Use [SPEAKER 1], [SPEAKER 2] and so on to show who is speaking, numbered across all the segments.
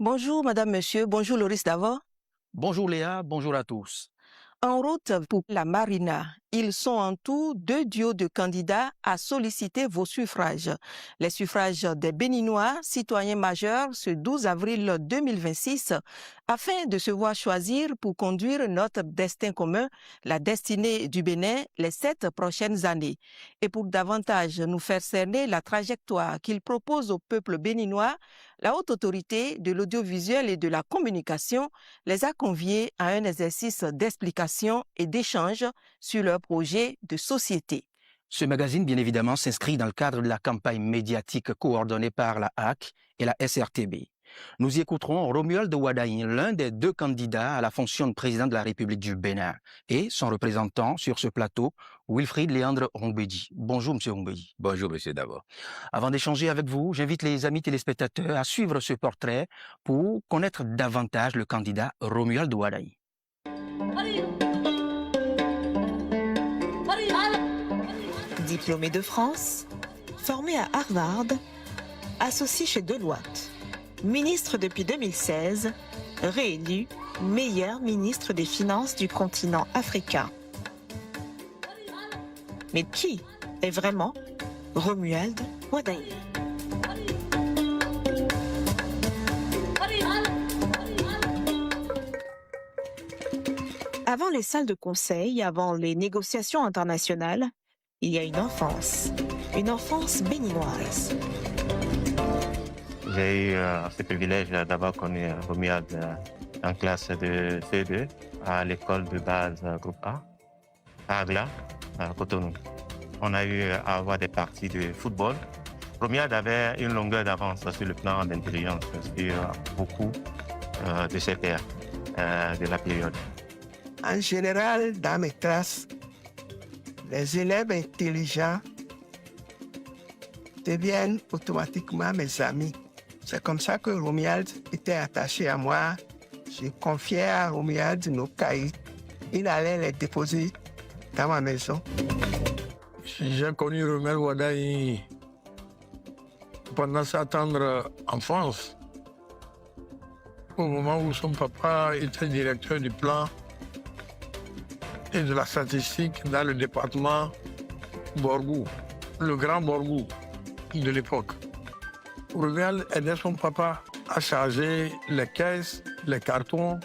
[SPEAKER 1] Bonjour Madame, Monsieur, bonjour Loris d'abord.
[SPEAKER 2] Bonjour Léa, bonjour à tous.
[SPEAKER 1] En route pour la Marina, ils sont en tout 2 duos de candidats à solliciter vos suffrages. Les suffrages des Béninois, citoyens majeurs, ce 12 avril 2026, afin de se voir choisir pour conduire notre destin commun, la destinée du Bénin, les 7 prochaines années. Et pour davantage nous faire cerner la trajectoire qu'ils proposent au peuple béninois, la Haute Autorité de l'audiovisuel et de la communication les a conviés à un exercice d'explication et d'échange sur leur projet de société.
[SPEAKER 2] Ce magazine, bien évidemment, s'inscrit dans le cadre de la campagne médiatique coordonnée par la HAC et la SRTB. Nous y écouterons Romuald Wadaï, l'un des 2 candidats à la fonction de président de la République du Bénin, et son représentant sur ce plateau, Wilfried Léandre Rongbedi. Bonjour, Monsieur Rongbedi.
[SPEAKER 3] Bonjour, monsieur Davo.
[SPEAKER 2] Avant d'échanger avec vous, j'invite les amis téléspectateurs à suivre ce portrait pour connaître davantage le candidat Romuald Wadaï.
[SPEAKER 4] Diplômé de France, formé à Harvard, associé chez Deloitte, ministre depuis 2016, réélu meilleur ministre des Finances du continent africain. Mais qui est vraiment Romuald Wadaï? Avant les salles de conseil, avant les négociations internationales, il y a une enfance béninoise.
[SPEAKER 5] J'ai eu ce privilège d'avoir connu Romuald en classe de CE2 à l'école de base groupe A, à Agla, à Cotonou. On a eu à avoir des parties de football. Romuald avait une longueur d'avance sur le plan d'intelligence sur beaucoup de ses pairs de la période.
[SPEAKER 6] En général, dans mes classes, les élèves intelligents deviennent automatiquement mes amis. C'est comme ça que Romuald était attaché à moi. Je confiais à Romuald nos cahiers. Il allait les déposer dans ma maison.
[SPEAKER 7] J'ai connu Romuald Wadaï pendant sa tendre enfance, au moment où son papa était directeur du plan et de la statistique dans le département Borgou, le grand Borgou de l'époque. Romuald aidait son papa à charger les caisses, les cartons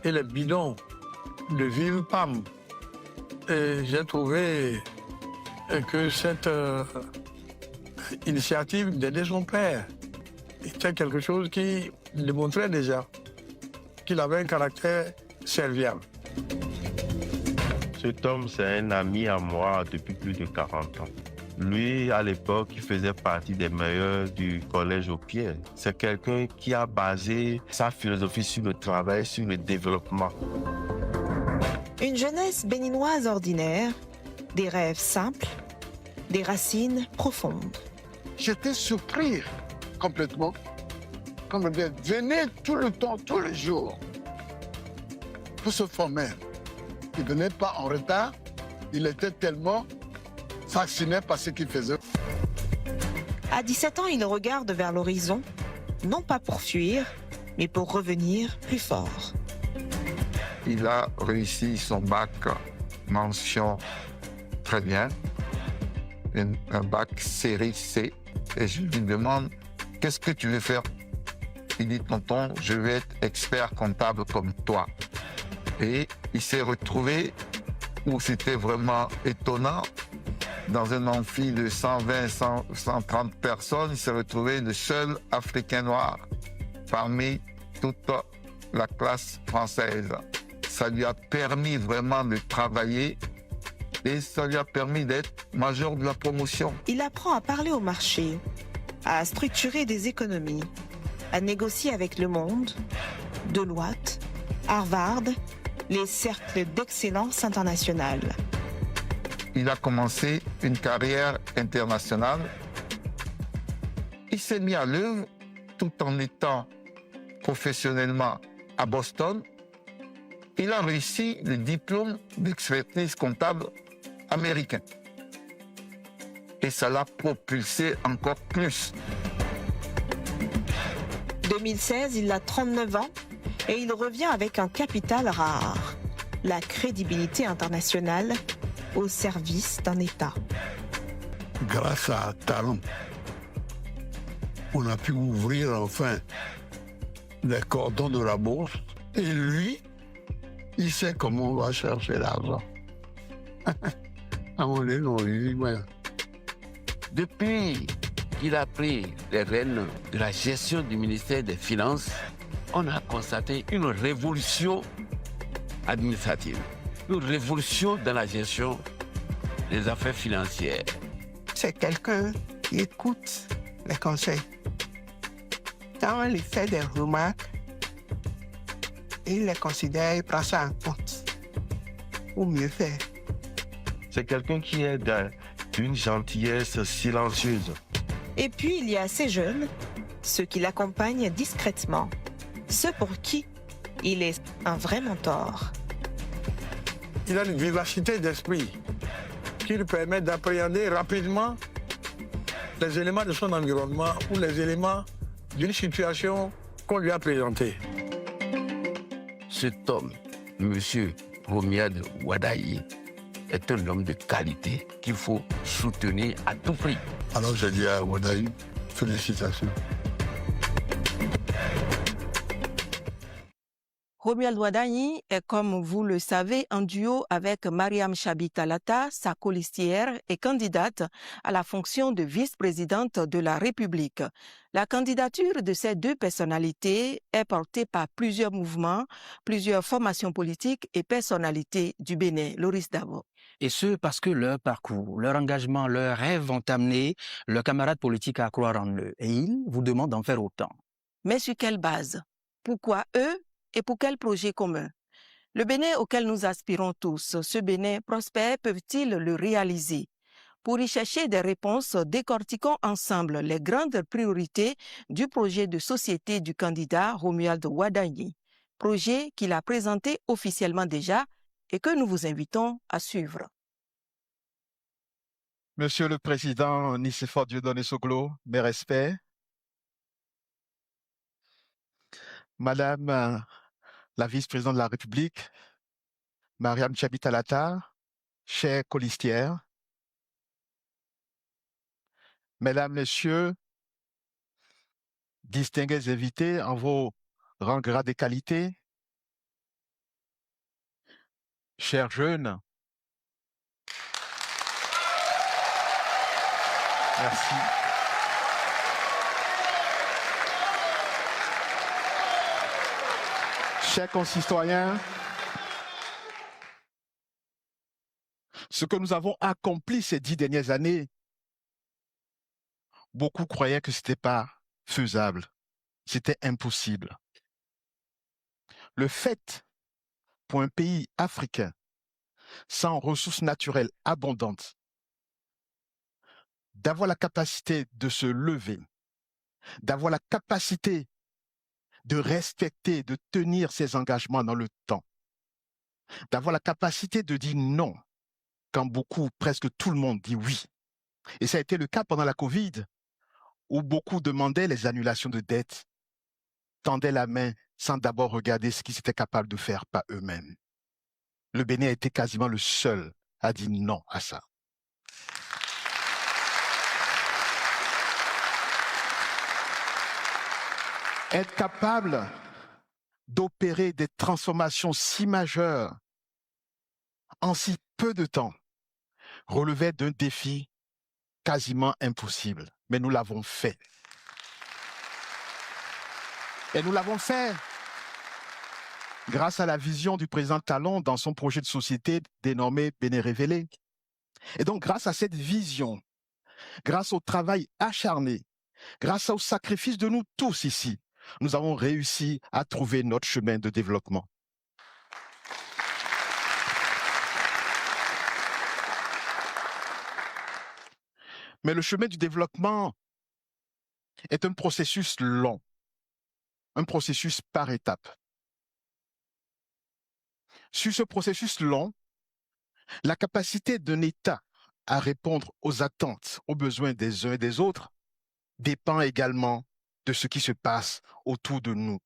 [SPEAKER 7] et les bidons de Vive PAM. Et j'ai trouvé que cette initiative d'aider son père était quelque chose qui démontrait déjà qu'il avait un caractère serviable.
[SPEAKER 5] Cet homme, c'est un ami à moi depuis plus de 40 ans. Lui, à l'époque, il faisait partie des meilleurs du collège au pied. C'est quelqu'un qui a basé sa philosophie sur le travail, sur le développement.
[SPEAKER 4] Une jeunesse béninoise ordinaire, des rêves simples, des racines profondes.
[SPEAKER 8] J'étais surpris complètement. Comme il venait tout le temps, tous les jours, pour se former. Il ne venait pas en retard. Il était tellement fasciné par ce qu'il faisait.
[SPEAKER 4] À 17 ans, il regarde vers l'horizon, non pas pour fuir, mais pour revenir plus fort.
[SPEAKER 9] Il a réussi son bac mention très bien, un bac série C. Et je lui demande, qu'est-ce que tu veux faire? Il dit, tonton, je vais être expert comptable comme toi. Et il s'est retrouvé où c'était vraiment étonnant. Dans un amphi de 120, 130 personnes, il s'est retrouvé le seul Africain noir parmi toute la classe française. Ça lui a permis vraiment de travailler et ça lui a permis d'être major de la promotion.
[SPEAKER 4] Il apprend à parler au marché, à structurer des économies, à négocier avec le monde, Deloitte, Harvard, les cercles d'excellence internationale.
[SPEAKER 9] Il a commencé une carrière internationale. Il s'est mis à l'œuvre tout en étant professionnellement à Boston. Il a réussi le diplôme d'expertise comptable américain. Et ça l'a propulsé encore plus.
[SPEAKER 4] 2016, il a 39 ans et il revient avec un capital rare, la crédibilité internationale au service d'un État.
[SPEAKER 8] Grâce à Talon, on a pu ouvrir enfin les cordons de la bourse. Et lui, il sait comment on va chercher l'argent. À mon avis, on lui dit, ouais.
[SPEAKER 3] Depuis qu'il a pris les rênes de la gestion du ministère des Finances, on a constaté une révolution administrative, une révolution dans la gestion des affaires financières.
[SPEAKER 6] C'est quelqu'un qui écoute les conseils. Quand on lui fait des remarques, il les considère, il prend ça en compte pour mieux faire.
[SPEAKER 10] C'est quelqu'un qui est d'une gentillesse silencieuse.
[SPEAKER 4] Et puis il y a ces jeunes, ceux qui l'accompagnent discrètement, ceux pour qui il est un vrai mentor.
[SPEAKER 7] Il a une vivacité d'esprit qui lui permet d'appréhender rapidement les éléments de son environnement ou les éléments d'une situation qu'on lui a présentée.
[SPEAKER 3] Cet homme, M. Romuald Wadayi, est un homme de qualité qu'il faut soutenir à tout prix.
[SPEAKER 8] Alors j'ai dit à Wadayi, félicitations.
[SPEAKER 1] Romuald Wadayi est, comme vous le savez, en duo avec Mariam Chabi Talata, sa colistière et candidate à la fonction de vice-présidente de la République. La candidature de ces deux personnalités est portée par plusieurs mouvements, plusieurs formations politiques et personnalités du Bénin. Loris Davo.
[SPEAKER 2] Et ce, parce que leur parcours, leur engagement, leurs rêves ont amené leurs camarades politiques à croire en eux. Et ils vous demandent d'en faire autant.
[SPEAKER 1] Mais sur quelle base? Pourquoi eux? Et pour quel projet commun? Le Bénin auquel nous aspirons tous, ce Bénin prospère, peuvent-ils le réaliser? Pour y chercher des réponses, décortiquons ensemble les grandes priorités du projet de société du candidat Romuald Wadayi, projet qu'il a présenté officiellement déjà et que nous vous invitons à suivre.
[SPEAKER 11] Monsieur le Président Nicéphore Dieudonné Soglo, mes respects. Madame la vice-présidente de la République, Mariam Chabi Talata, chère colistière, Mesdames, Messieurs, distingués invités en vos rangs, grades et qualités, chers jeunes, merci. Chers concitoyens, ce que nous avons accompli ces 10 dernières années, beaucoup croyaient que ce n'était pas faisable, c'était impossible. Le fait pour un pays africain sans ressources naturelles abondantes d'avoir la capacité de se lever, d'avoir la capacité de respecter, de tenir ses engagements dans le temps, d'avoir la capacité de dire non quand beaucoup, presque tout le monde dit oui. Et ça a été le cas pendant la Covid, où beaucoup demandaient les annulations de dettes, tendaient la main sans d'abord regarder ce qu'ils étaient capables de faire par eux-mêmes. Le Bénin a été quasiment le seul à dire non à ça. Être capable d'opérer des transformations si majeures en si peu de temps relevait d'un défi quasiment impossible. Mais nous l'avons fait. Et nous l'avons fait grâce à la vision du président Talon dans son projet de société dénommé Bénin Révélé. Et donc, grâce à cette vision, grâce au travail acharné, grâce au sacrifice de nous tous ici, nous avons réussi à trouver notre chemin de développement. Mais le chemin du développement est un processus long, un processus par étapes. Sur ce processus long, la capacité d'un État à répondre aux attentes, aux besoins des uns et des autres dépend également de ce qui se passe autour de nous.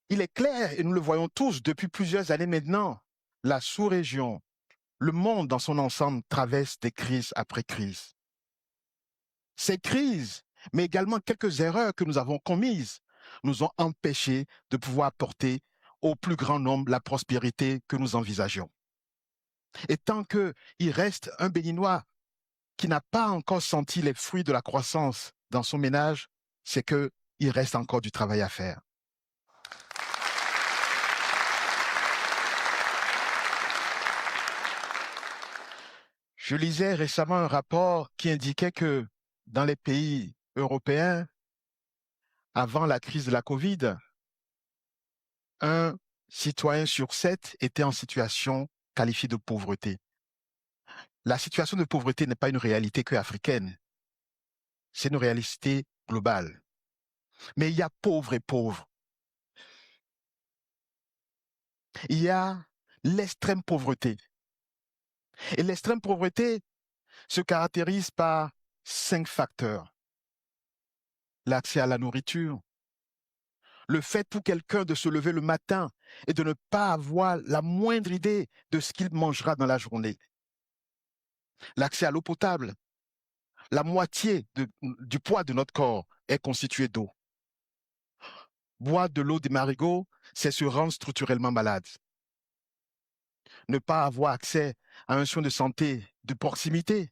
[SPEAKER 11] Il est clair, et nous le voyons tous depuis plusieurs années maintenant, la sous-région, le monde dans son ensemble traverse des crises après crises. Ces crises, mais également quelques erreurs que nous avons commises, nous ont empêchés de pouvoir apporter au plus grand nombre la prospérité que nous envisageons. Et tant qu'il reste un Béninois qui n'a pas encore senti les fruits de la croissance dans son ménage, c'est qu'il reste encore du travail à faire. Je lisais récemment un rapport qui indiquait que dans les pays européens, avant la crise de la Covid, un citoyen sur 7 était en situation qualifiée de pauvreté. La situation de pauvreté n'est pas une réalité que africaine, c'est une réalité globale. Mais il y a pauvres et pauvres. Il y a l'extrême pauvreté. Et l'extrême pauvreté se caractérise par 5 facteurs. L'accès à la nourriture, le fait pour quelqu'un de se lever le matin et de ne pas avoir la moindre idée de ce qu'il mangera dans la journée. L'accès à l'eau potable, la moitié du poids de notre corps est constitué d'eau. Boire de l'eau des marigots, c'est se rendre structurellement malade. Ne pas avoir accès à un soin de santé de proximité.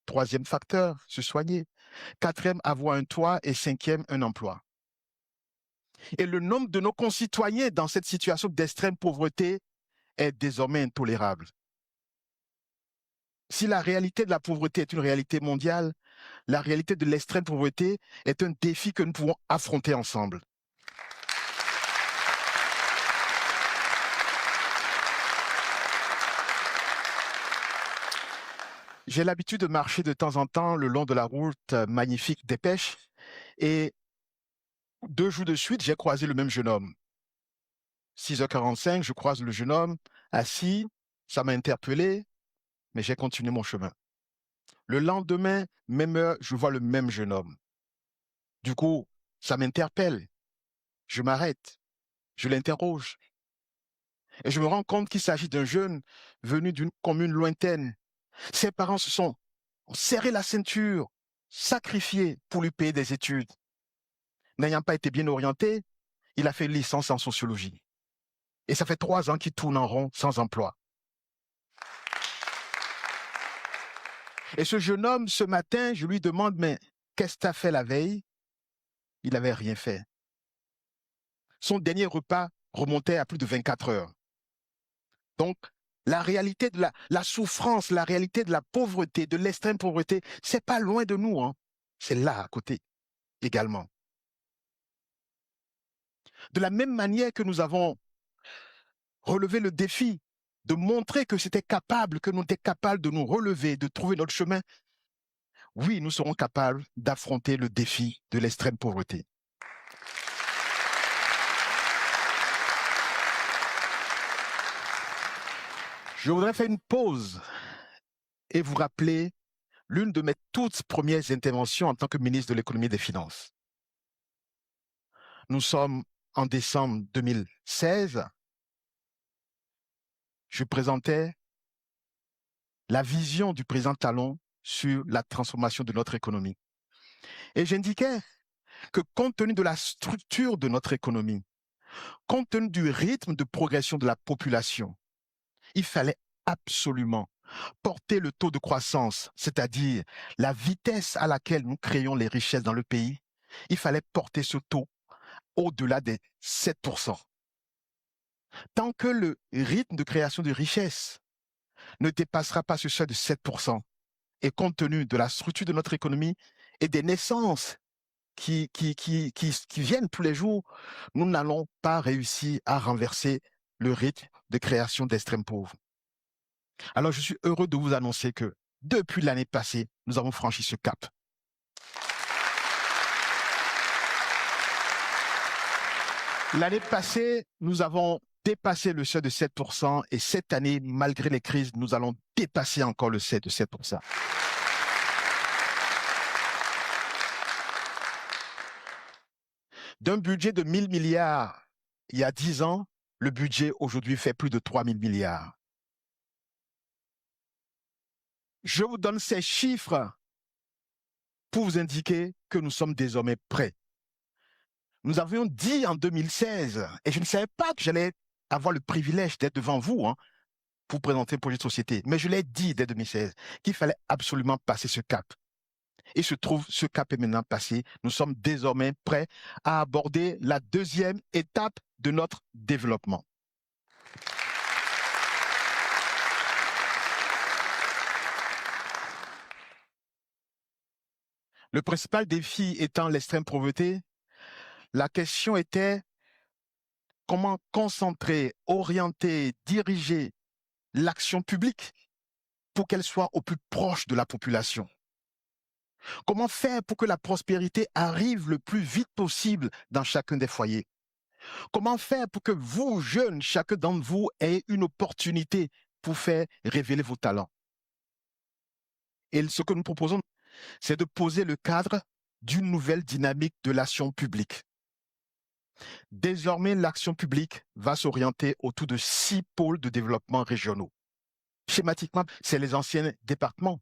[SPEAKER 11] 3e facteur, se soigner. 4e, avoir un toit. Et 5e, un emploi. Et le nombre de nos concitoyens dans cette situation d'extrême pauvreté est désormais intolérable. Si la réalité de la pauvreté est une réalité mondiale, la réalité de l'extrême pauvreté est un défi que nous pouvons affronter ensemble. J'ai l'habitude de marcher de temps en temps le long de la route magnifique des Pêches et 2 jours de suite, j'ai croisé le même jeune homme. 6h45, je croise le jeune homme assis, ça m'a interpellé, mais j'ai continué mon chemin. Le lendemain, même heure, je vois le même jeune homme. Du coup, ça m'interpelle. Je m'arrête, je l'interroge. Et je me rends compte qu'il s'agit d'un jeune venu d'une commune lointaine. Ses parents se sont serré la ceinture, sacrifiés pour lui payer des études. N'ayant pas été bien orienté, il a fait une licence en sociologie. Et ça fait 3 ans qu'il tourne en rond sans emploi. Et ce jeune homme, ce matin, je lui demande, mais qu'est-ce que tu as fait la veille? Il n'avait rien fait. Son dernier repas remontait à plus de 24 heures. Donc, la réalité de la souffrance, la réalité de la pauvreté, de l'extrême pauvreté, c'est pas loin de nous, hein. C'est là à côté également. De la même manière que nous avons relevé le défi de montrer que c'était capable, que nous étions capables de nous relever, de trouver notre chemin, oui, nous serons capables d'affronter le défi de l'extrême pauvreté. Je voudrais faire une pause et vous rappeler l'une de mes toutes premières interventions en tant que ministre de l'économie et des finances. Nous sommes en décembre 2016. Je présentais la vision du président Talon sur la transformation de notre économie. Et j'indiquais que compte tenu de la structure de notre économie, compte tenu du rythme de progression de la population, il fallait absolument porter le taux de croissance, c'est-à-dire la vitesse à laquelle nous créons les richesses dans le pays, il fallait porter ce taux au-delà des 7%. Tant que le rythme de création de richesses ne dépassera pas ce seuil de 7%, et compte tenu de la structure de notre économie et des naissances qui viennent tous les jours, nous n'allons pas réussir à renverser le rythme de création d'extrêmes pauvres. Alors, je suis heureux de vous annoncer que depuis l'année passée, nous avons franchi ce cap. L'année passée, nous avons dépassé le seuil de 7% et cette année, malgré les crises, nous allons dépasser encore le seuil de 7%. D'un budget de 1000 milliards il y a 10 ans, le budget aujourd'hui fait plus de 3000 milliards. Je vous donne ces chiffres pour vous indiquer que nous sommes désormais prêts. Nous avions dit en 2016, et je ne savais pas que j'allais avoir le privilège d'être devant vous pour présenter le projet de société, mais je l'ai dit dès 2016 qu'il fallait absolument passer ce cap. Et se trouve, ce cap est maintenant passé. Nous sommes désormais prêts à aborder la deuxième étape de notre développement. Le principal défi étant l'extrême pauvreté, la question était comment concentrer, orienter, diriger l'action publique pour qu'elle soit au plus proche de la population. Comment faire pour que la prospérité arrive le plus vite possible dans chacun des foyers? Comment faire pour que vous, jeunes, chacun d'entre vous, ayez une opportunité pour faire révéler vos talents? Et ce que nous proposons, c'est de poser le cadre d'une nouvelle dynamique de l'action publique. Désormais, l'action publique va s'orienter autour de 6 pôles de développement régionaux. Schématiquement, c'est les anciens départements.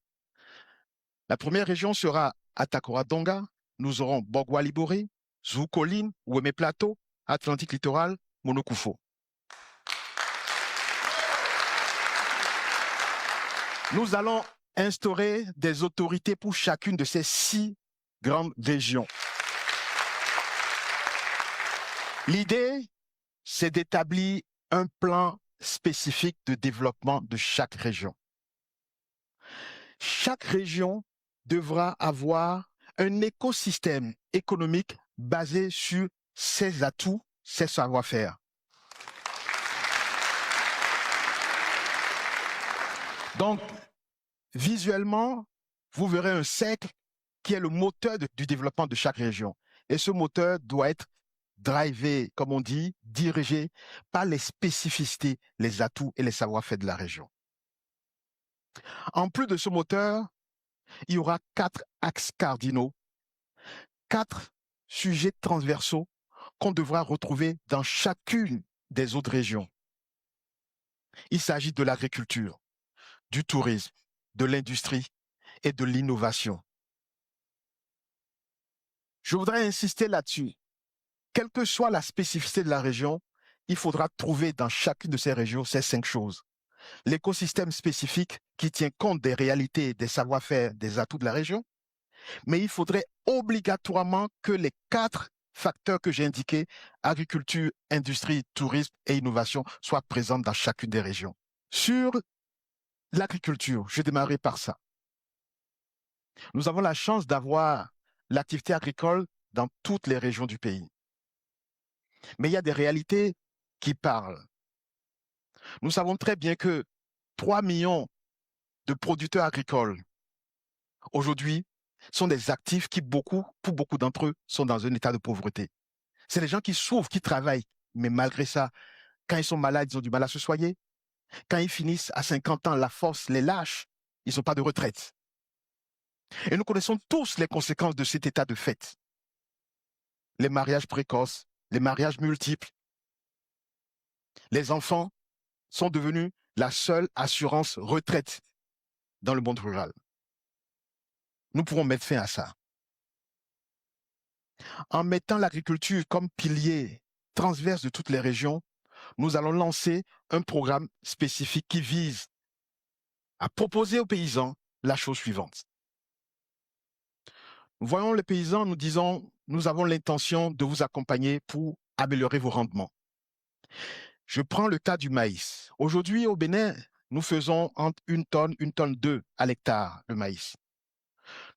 [SPEAKER 11] La première région sera Atakora-Donga. Nous aurons Bogwa-Liboré, Zou-Colline, Ouémé-Plateau, Atlantique Littoral, Monokufo. Nous allons instaurer des autorités pour chacune de ces 6 grandes régions. L'idée, c'est d'établir un plan spécifique de développement de chaque région. Chaque région devra avoir un écosystème économique basé sur ses atouts, ses savoir-faire. Donc, visuellement, vous verrez un cercle qui est le moteur du développement de chaque région. Et ce moteur doit être drivé, comme on dit, dirigé par les spécificités, les atouts et les savoir-faire de la région. En plus de ce moteur, il y aura 4 axes cardinaux, 4 sujets transversaux qu'on devra retrouver dans chacune des autres régions. Il s'agit de l'agriculture, du tourisme, de l'industrie et de l'innovation. Je voudrais insister là-dessus. Quelle que soit la spécificité de la région, il faudra trouver dans chacune de ces régions ces 5 choses. L'écosystème spécifique qui tient compte des réalités, des savoir-faire, des atouts de la région, mais il faudrait obligatoirement que les 4 facteurs que j'ai indiqués, agriculture, industrie, tourisme et innovation, soient présents dans chacune des régions. Sur l'agriculture, je démarrerai par ça. Nous avons la chance d'avoir l'activité agricole dans toutes les régions du pays. Mais il y a des réalités qui parlent. Nous savons très bien que 3 millions de producteurs agricoles, aujourd'hui, sont des actifs qui, pour beaucoup d'entre eux, sont dans un état de pauvreté. C'est des gens qui souffrent, qui travaillent, mais malgré ça, quand ils sont malades, ils ont du mal à se soigner. Quand ils finissent à 50 ans, la force les lâche, ils n'ont pas de retraite. Et nous connaissons tous les conséquences de cet état de fait. Les mariages précoces, les mariages multiples. Les enfants sont devenus la seule assurance retraite dans le monde rural. Nous pourrons mettre fin à ça. En mettant l'agriculture comme pilier transverse de toutes les régions, nous allons lancer un programme spécifique qui vise à proposer aux paysans la chose suivante. Nous voyons les paysans, nous disons, nous avons l'intention de vous accompagner pour améliorer vos rendements. Je prends le cas du maïs. Aujourd'hui, au Bénin, nous faisons entre 1 tonne 2 à l'hectare de maïs.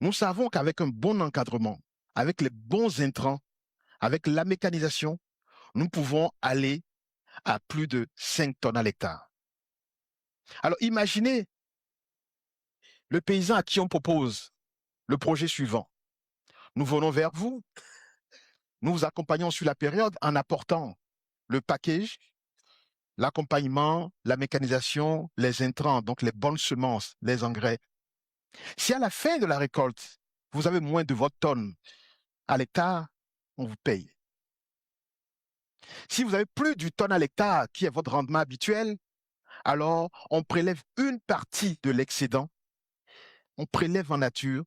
[SPEAKER 11] Nous savons qu'avec un bon encadrement, avec les bons intrants, avec la mécanisation, nous pouvons aller à plus de 5 tonnes à l'hectare. Alors imaginez le paysan à qui on propose le projet suivant. Nous venons vers vous, nous vous accompagnons sur la période en apportant le package, l'accompagnement, la mécanisation, les intrants, donc les bonnes semences, les engrais. Si à la fin de la récolte, vous avez moins de votre tonne à l'hectare, on vous paye. Si vous avez plus du tonne à l'hectare, qui est votre rendement habituel, alors on prélève une partie de l'excédent, on prélève en nature,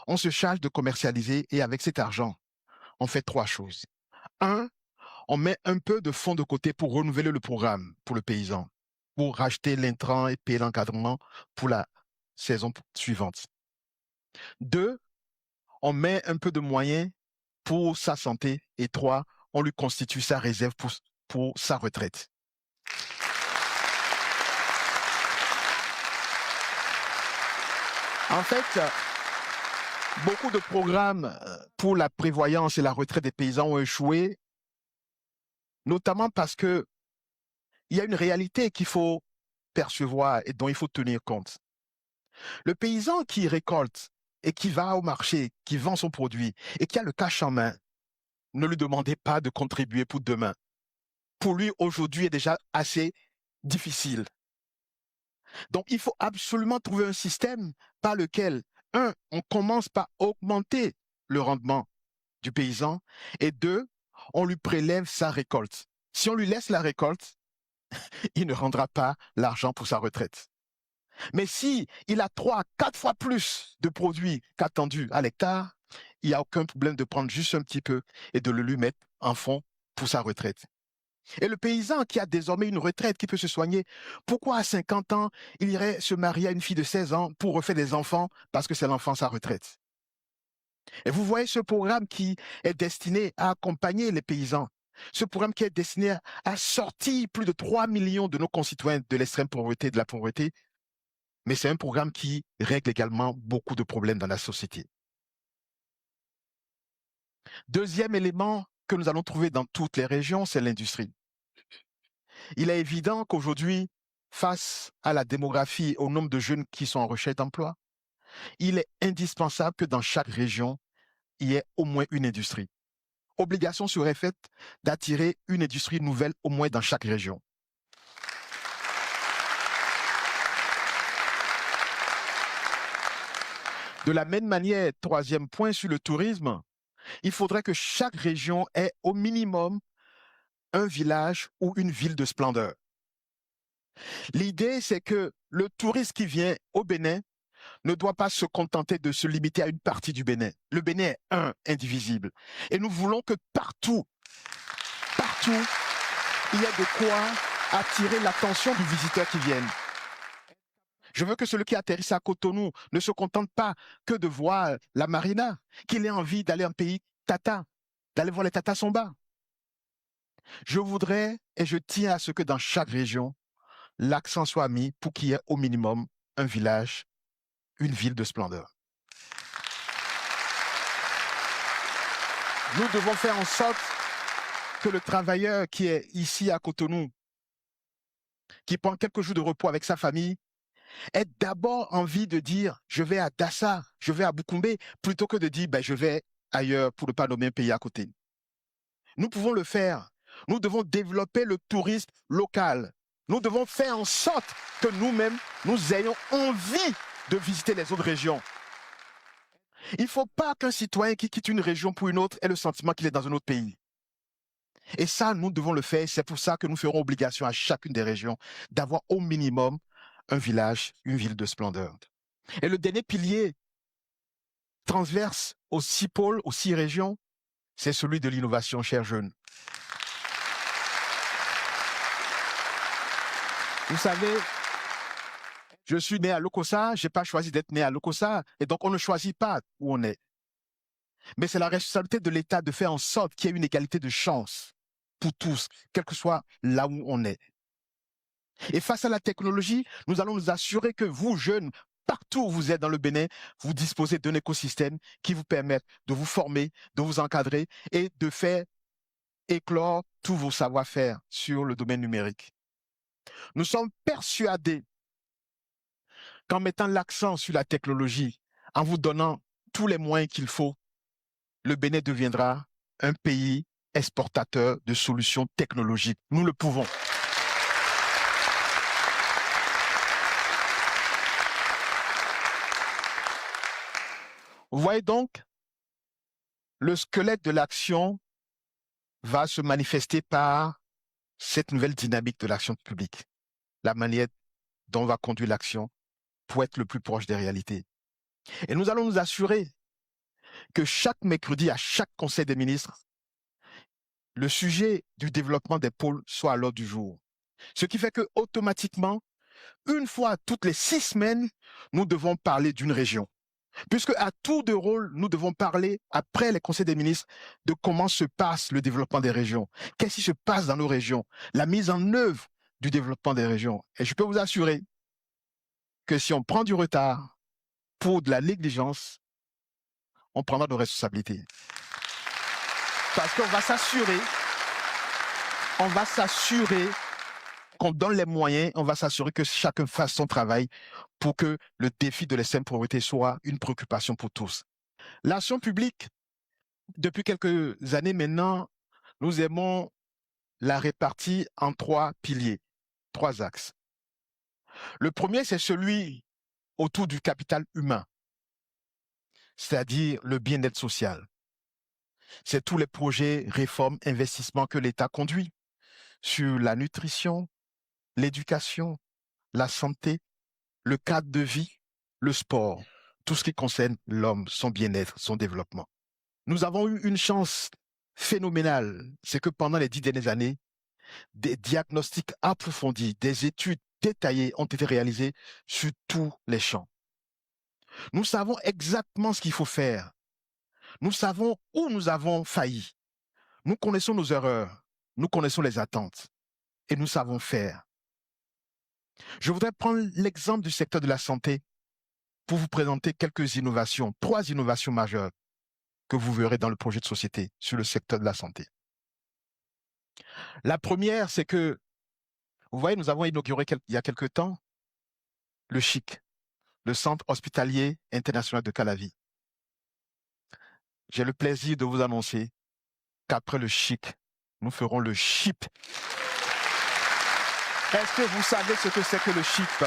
[SPEAKER 11] on se charge de commercialiser et avec cet argent, on fait 3 choses. 1, on met un peu de fonds de côté pour renouveler le programme pour le paysan, pour racheter l'intrant et payer l'encadrement pour la saison suivante. 2, on met un peu de moyens pour sa santé. Et 3, on lui constitue sa réserve pour sa retraite. En fait, beaucoup de programmes pour la prévoyance et la retraite des paysans ont échoué, notamment parce qu'il y a une réalité qu'il faut percevoir et dont il faut tenir compte. Le paysan qui récolte et qui va au marché, qui vend son produit et qui a le cash en main, ne lui demandez pas de contribuer pour demain. Pour lui, aujourd'hui est déjà assez difficile. Donc, il faut absolument trouver un système par lequel, 1, on commence par augmenter le rendement du paysan et 2, on lui prélève sa récolte. Si on lui laisse la récolte, il ne rendra pas l'argent pour sa retraite. Mais si il a 3, 4 fois plus de produits qu'attendu à l'hectare, il n'y a aucun problème de prendre juste un petit peu et de le lui mettre en fond pour sa retraite. Et le paysan qui a désormais une retraite, qui peut se soigner, pourquoi à 50 ans, il irait se marier à une fille de 16 ans pour refaire des enfants parce que c'est l'enfant sa retraite? Et vous voyez ce programme qui est destiné à accompagner les paysans, ce programme qui est destiné à sortir plus de 3 millions de nos concitoyens de l'extrême pauvreté, de la pauvreté, mais c'est un programme qui règle également beaucoup de problèmes dans la société. Deuxième élément que nous allons trouver dans toutes les régions, c'est l'industrie. Il est évident qu'aujourd'hui, face à la démographie, au nombre de jeunes qui sont en recherche d'emploi, il est indispensable que dans chaque région, il y ait au moins une industrie. Obligation serait faite d'attirer une industrie nouvelle au moins dans chaque région. De la même manière, troisième point sur le tourisme, il faudrait que chaque région ait au minimum un village ou une ville de splendeur. L'idée, c'est que le touriste qui vient au Bénin ne doit pas se contenter de se limiter à une partie du Bénin. Le Bénin est indivisible. Et nous voulons que partout, il y ait de quoi attirer l'attention du visiteur qui vient. Je veux que celui qui atterrisse à Cotonou ne se contente pas que de voir la marina, qu'il ait envie d'aller en pays tata, d'aller voir les Tata Somba. Je voudrais et je tiens à ce que dans chaque région, l'accent soit mis pour qu'il y ait au minimum un village, une ville de splendeur. Nous devons faire en sorte que le travailleur qui est ici à Cotonou, qui prend quelques jours de repos avec sa famille, ait d'abord envie de dire « je vais à Dassa, je vais à Boukoumbe », plutôt que de dire « je vais ailleurs pour ne pas nommer un pays à côté ». Nous pouvons le faire. Nous devons développer le tourisme local. Nous devons faire en sorte que nous-mêmes, nous ayons envie de visiter les autres régions. Il ne faut pas qu'un citoyen qui quitte une région pour une autre ait le sentiment qu'il est dans un autre pays. Et ça, nous devons le faire. C'est pour ça que nous ferons obligation à chacune des régions d'avoir au minimum un village, une ville de splendeur. Et le dernier pilier transverse aux 6 pôles, aux 6 régions, c'est celui de l'innovation, chers jeunes. Vous savez, je suis né à Lokossa, je n'ai pas choisi d'être né à Lokossa, et donc on ne choisit pas où on est. Mais c'est la responsabilité de l'État de faire en sorte qu'il y ait une égalité de chance pour tous, quel que soit là où on est. Et face à la technologie, nous allons nous assurer que vous, jeunes, partout où vous êtes dans le Bénin, vous disposez d'un écosystème qui vous permette de vous former, de vous encadrer et de faire éclore tous vos savoir-faire sur le domaine numérique. Nous sommes persuadés qu'en mettant l'accent sur la technologie, en vous donnant tous les moyens qu'il faut, le Bénin deviendra un pays exportateur de solutions technologiques. Nous le pouvons. Vous voyez donc le squelette de l'action va se manifester par cette nouvelle dynamique de l'action publique, la manière dont on va conduire l'action pour être le plus proche des réalités. Et nous allons nous assurer que chaque mercredi, à chaque conseil des ministres, le sujet du développement des pôles soit à l'ordre du jour. Ce qui fait que automatiquement, une fois toutes les 6 semaines, nous devons parler d'une région. Puisque à tour de rôle, nous devons parler, après les conseils des ministres, de comment se passe le développement des régions. Qu'est-ce qui se passe dans nos régions? La mise en œuvre du développement des régions. Et je peux vous assurer que si on prend du retard pour de la négligence, on prendra nos responsabilités. Parce qu'on va s'assurer qu'on donne les moyens, on va s'assurer que chacun fasse son travail pour que le défi de l'extrême pauvreté soit une préoccupation pour tous. L'action publique, depuis quelques années maintenant, nous aimons la répartir en 3 piliers, 3 axes. Le premier, c'est celui autour du capital humain, c'est-à-dire le bien-être social. C'est tous les projets, réformes, investissements que l'État conduit sur la nutrition, l'éducation, la santé, le cadre de vie, le sport, tout ce qui concerne l'homme, son bien-être, son développement. Nous avons eu une chance phénoménale, c'est que pendant les 10 dernières années, des diagnostics approfondis, des études détaillées ont été réalisées sur tous les champs. Nous savons exactement ce qu'il faut faire. Nous savons où nous avons failli. Nous connaissons nos erreurs, nous connaissons les attentes et nous savons faire. Je voudrais prendre l'exemple du secteur de la santé pour vous présenter quelques innovations, 3 innovations majeures que vous verrez dans le projet de société sur le secteur de la santé. La première, c'est que, vous voyez, nous avons inauguré il y a quelque temps le CHIC, le Centre hospitalier international de Calavi. J'ai le plaisir de vous annoncer qu'après le CHIC, nous ferons le CHIP. Est-ce que vous savez ce que c'est que le CHIP?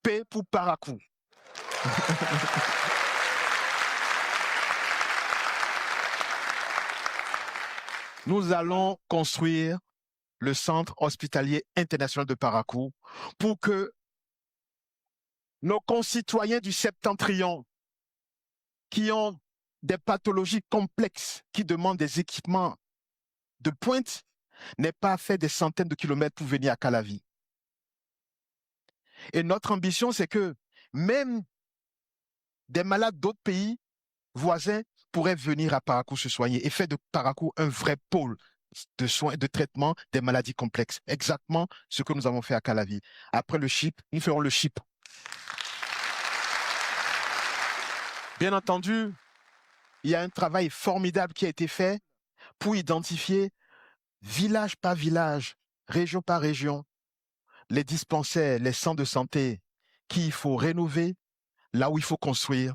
[SPEAKER 11] P pour Paracou. Nous allons construire le Centre hospitalier international de Paracou pour que nos concitoyens du Septentrion qui ont des pathologies complexes, qui demandent des équipements de pointe, n'aient pas fait des centaines de kilomètres pour venir à Calavi. Et notre ambition, c'est que même des malades d'autres pays voisins pourraient venir à Paracou se soigner et faire de Paracou un vrai pôle de soins et de traitement des maladies complexes. Exactement ce que nous avons fait à Calavi. Après le CHIP, nous ferons le CHIP. Bien entendu, il y a un travail formidable qui a été fait pour identifier village par village, région par région, les dispensaires, les centres de santé qu'il faut rénover, là où il faut construire.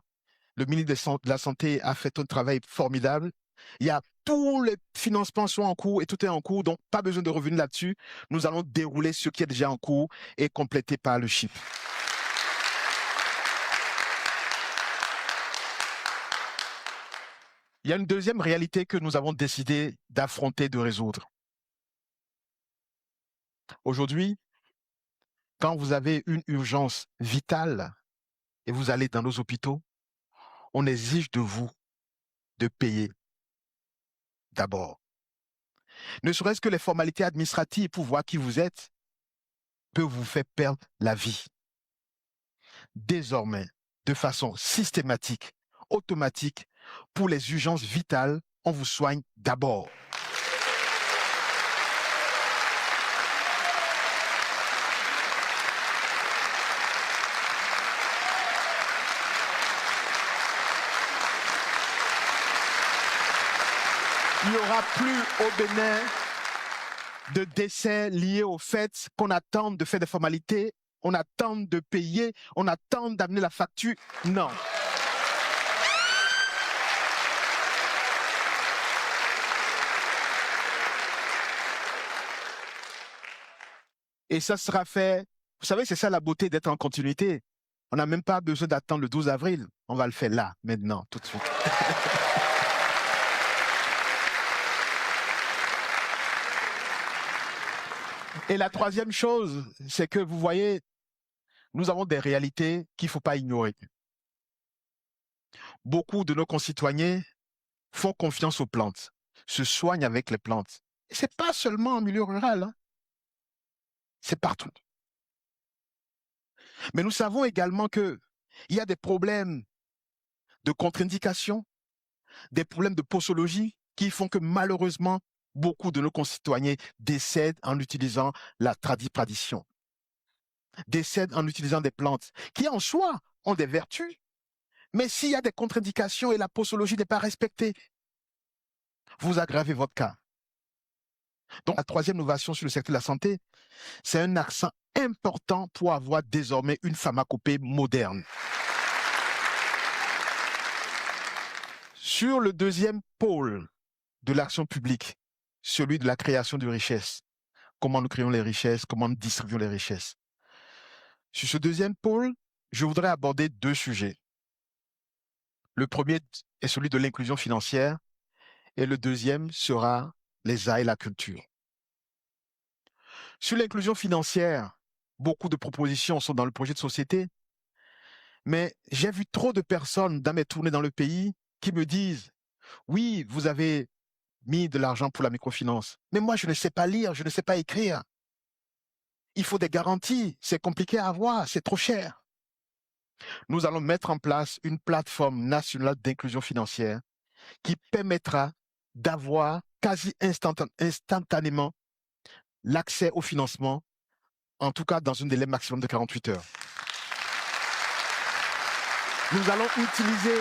[SPEAKER 11] Le ministre de la Santé a fait un travail formidable. Il y a tous les financements sont en cours et tout est en cours, donc pas besoin de revenir là-dessus. Nous allons dérouler ce qui est déjà en cours et compléter par le CHIP. Il y a une deuxième réalité que nous avons décidé d'affronter, de résoudre. Aujourd'hui, quand vous avez une urgence vitale et vous allez dans nos hôpitaux, on exige de vous de payer d'abord. Ne serait-ce que les formalités administratives pour voir qui vous êtes peuvent vous faire perdre la vie. Désormais, de façon systématique, automatique, pour les urgences vitales, on vous soigne d'abord. Il n'y aura plus au Bénin de décès liés au fait qu'on attend de faire des formalités, on attend de payer, on attend d'amener la facture. Non. Et ça sera fait, vous savez, c'est ça la beauté d'être en continuité. On n'a même pas besoin d'attendre le 12 avril. On va le faire là, maintenant, tout de suite. Et la troisième chose, c'est que vous voyez, nous avons des réalités qu'il ne faut pas ignorer. Beaucoup de nos concitoyens font confiance aux plantes, se soignent avec les plantes. Et ce n'est pas seulement en milieu rural, hein. C'est partout. Mais nous savons également qu'il y a des problèmes de contre-indication, des problèmes de posologie qui font que malheureusement, beaucoup de nos concitoyens décèdent en utilisant la tradition, décèdent en utilisant des plantes qui en soi ont des vertus, mais s'il y a des contre-indications et la posologie n'est pas respectée, vous aggravez votre cas. Donc la troisième innovation sur le secteur de la santé, c'est un accent important pour avoir désormais une pharmacopée moderne. Sur le deuxième pôle de l'action publique, celui de la création de richesses, comment nous créons les richesses, comment nous distribuons les richesses. Sur ce deuxième pôle, je voudrais aborder deux sujets. Le premier est celui de l'inclusion financière et le deuxième sera les arts et la culture. Sur l'inclusion financière, beaucoup de propositions sont dans le projet de société, mais j'ai vu trop de personnes dans mes tournées dans le pays qui me disent « Oui, vous avez mis de l'argent pour la microfinance, mais moi je ne sais pas lire, je ne sais pas écrire. Il faut des garanties, c'est compliqué à avoir, c'est trop cher. » Nous allons mettre en place une plateforme nationale d'inclusion financière qui permettra d'avoir quasi instantanément l'accès au financement, en tout cas dans un délai maximum de 48 heures. Nous allons utiliser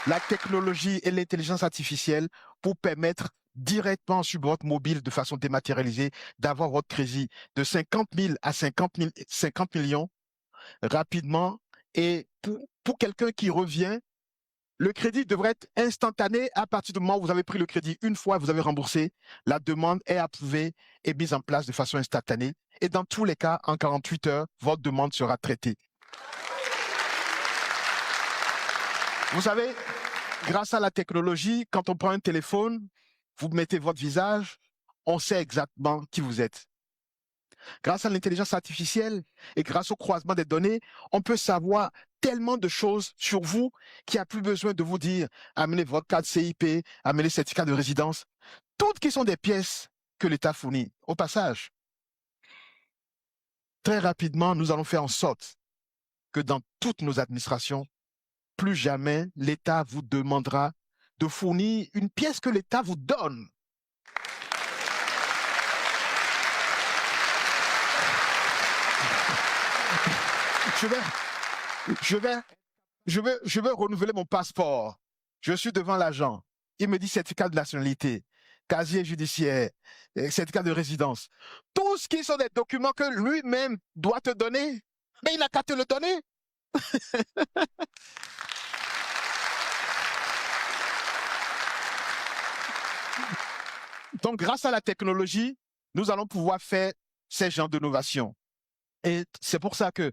[SPEAKER 11] la technologie et l'intelligence artificielle pour permettre directement sur votre mobile de façon dématérialisée d'avoir votre crédit de 50 000 à 50 millions rapidement. Et pour quelqu'un qui revient, le crédit devrait être instantané à partir du moment où vous avez pris le crédit. Une fois vous avez remboursé, la demande est approuvée et mise en place de façon instantanée. Et dans tous les cas, en 48 heures, votre demande sera traitée. Vous savez, grâce à la technologie, quand on prend un téléphone, vous mettez votre visage, on sait exactement qui vous êtes. Grâce à l'intelligence artificielle et grâce au croisement des données, on peut savoir tellement de choses sur vous qu'il n'y a plus besoin de vous dire amenez votre carte CIP, amenez le certificat de résidence, toutes qui sont des pièces que l'État fournit. Au passage, très rapidement, nous allons faire en sorte que dans toutes nos administrations, plus jamais l'État vous demandera de fournir une pièce que l'État vous donne. Je veux renouveler mon passeport. Je suis devant l'agent. Il me dit certificat de nationalité, casier judiciaire, certificat de résidence. Tout ce qui sont des documents que lui-même doit te donner, mais il n'a qu'à te le donner. Donc, grâce à la technologie, nous allons pouvoir faire ces genres d'innovation. Et c'est pour ça que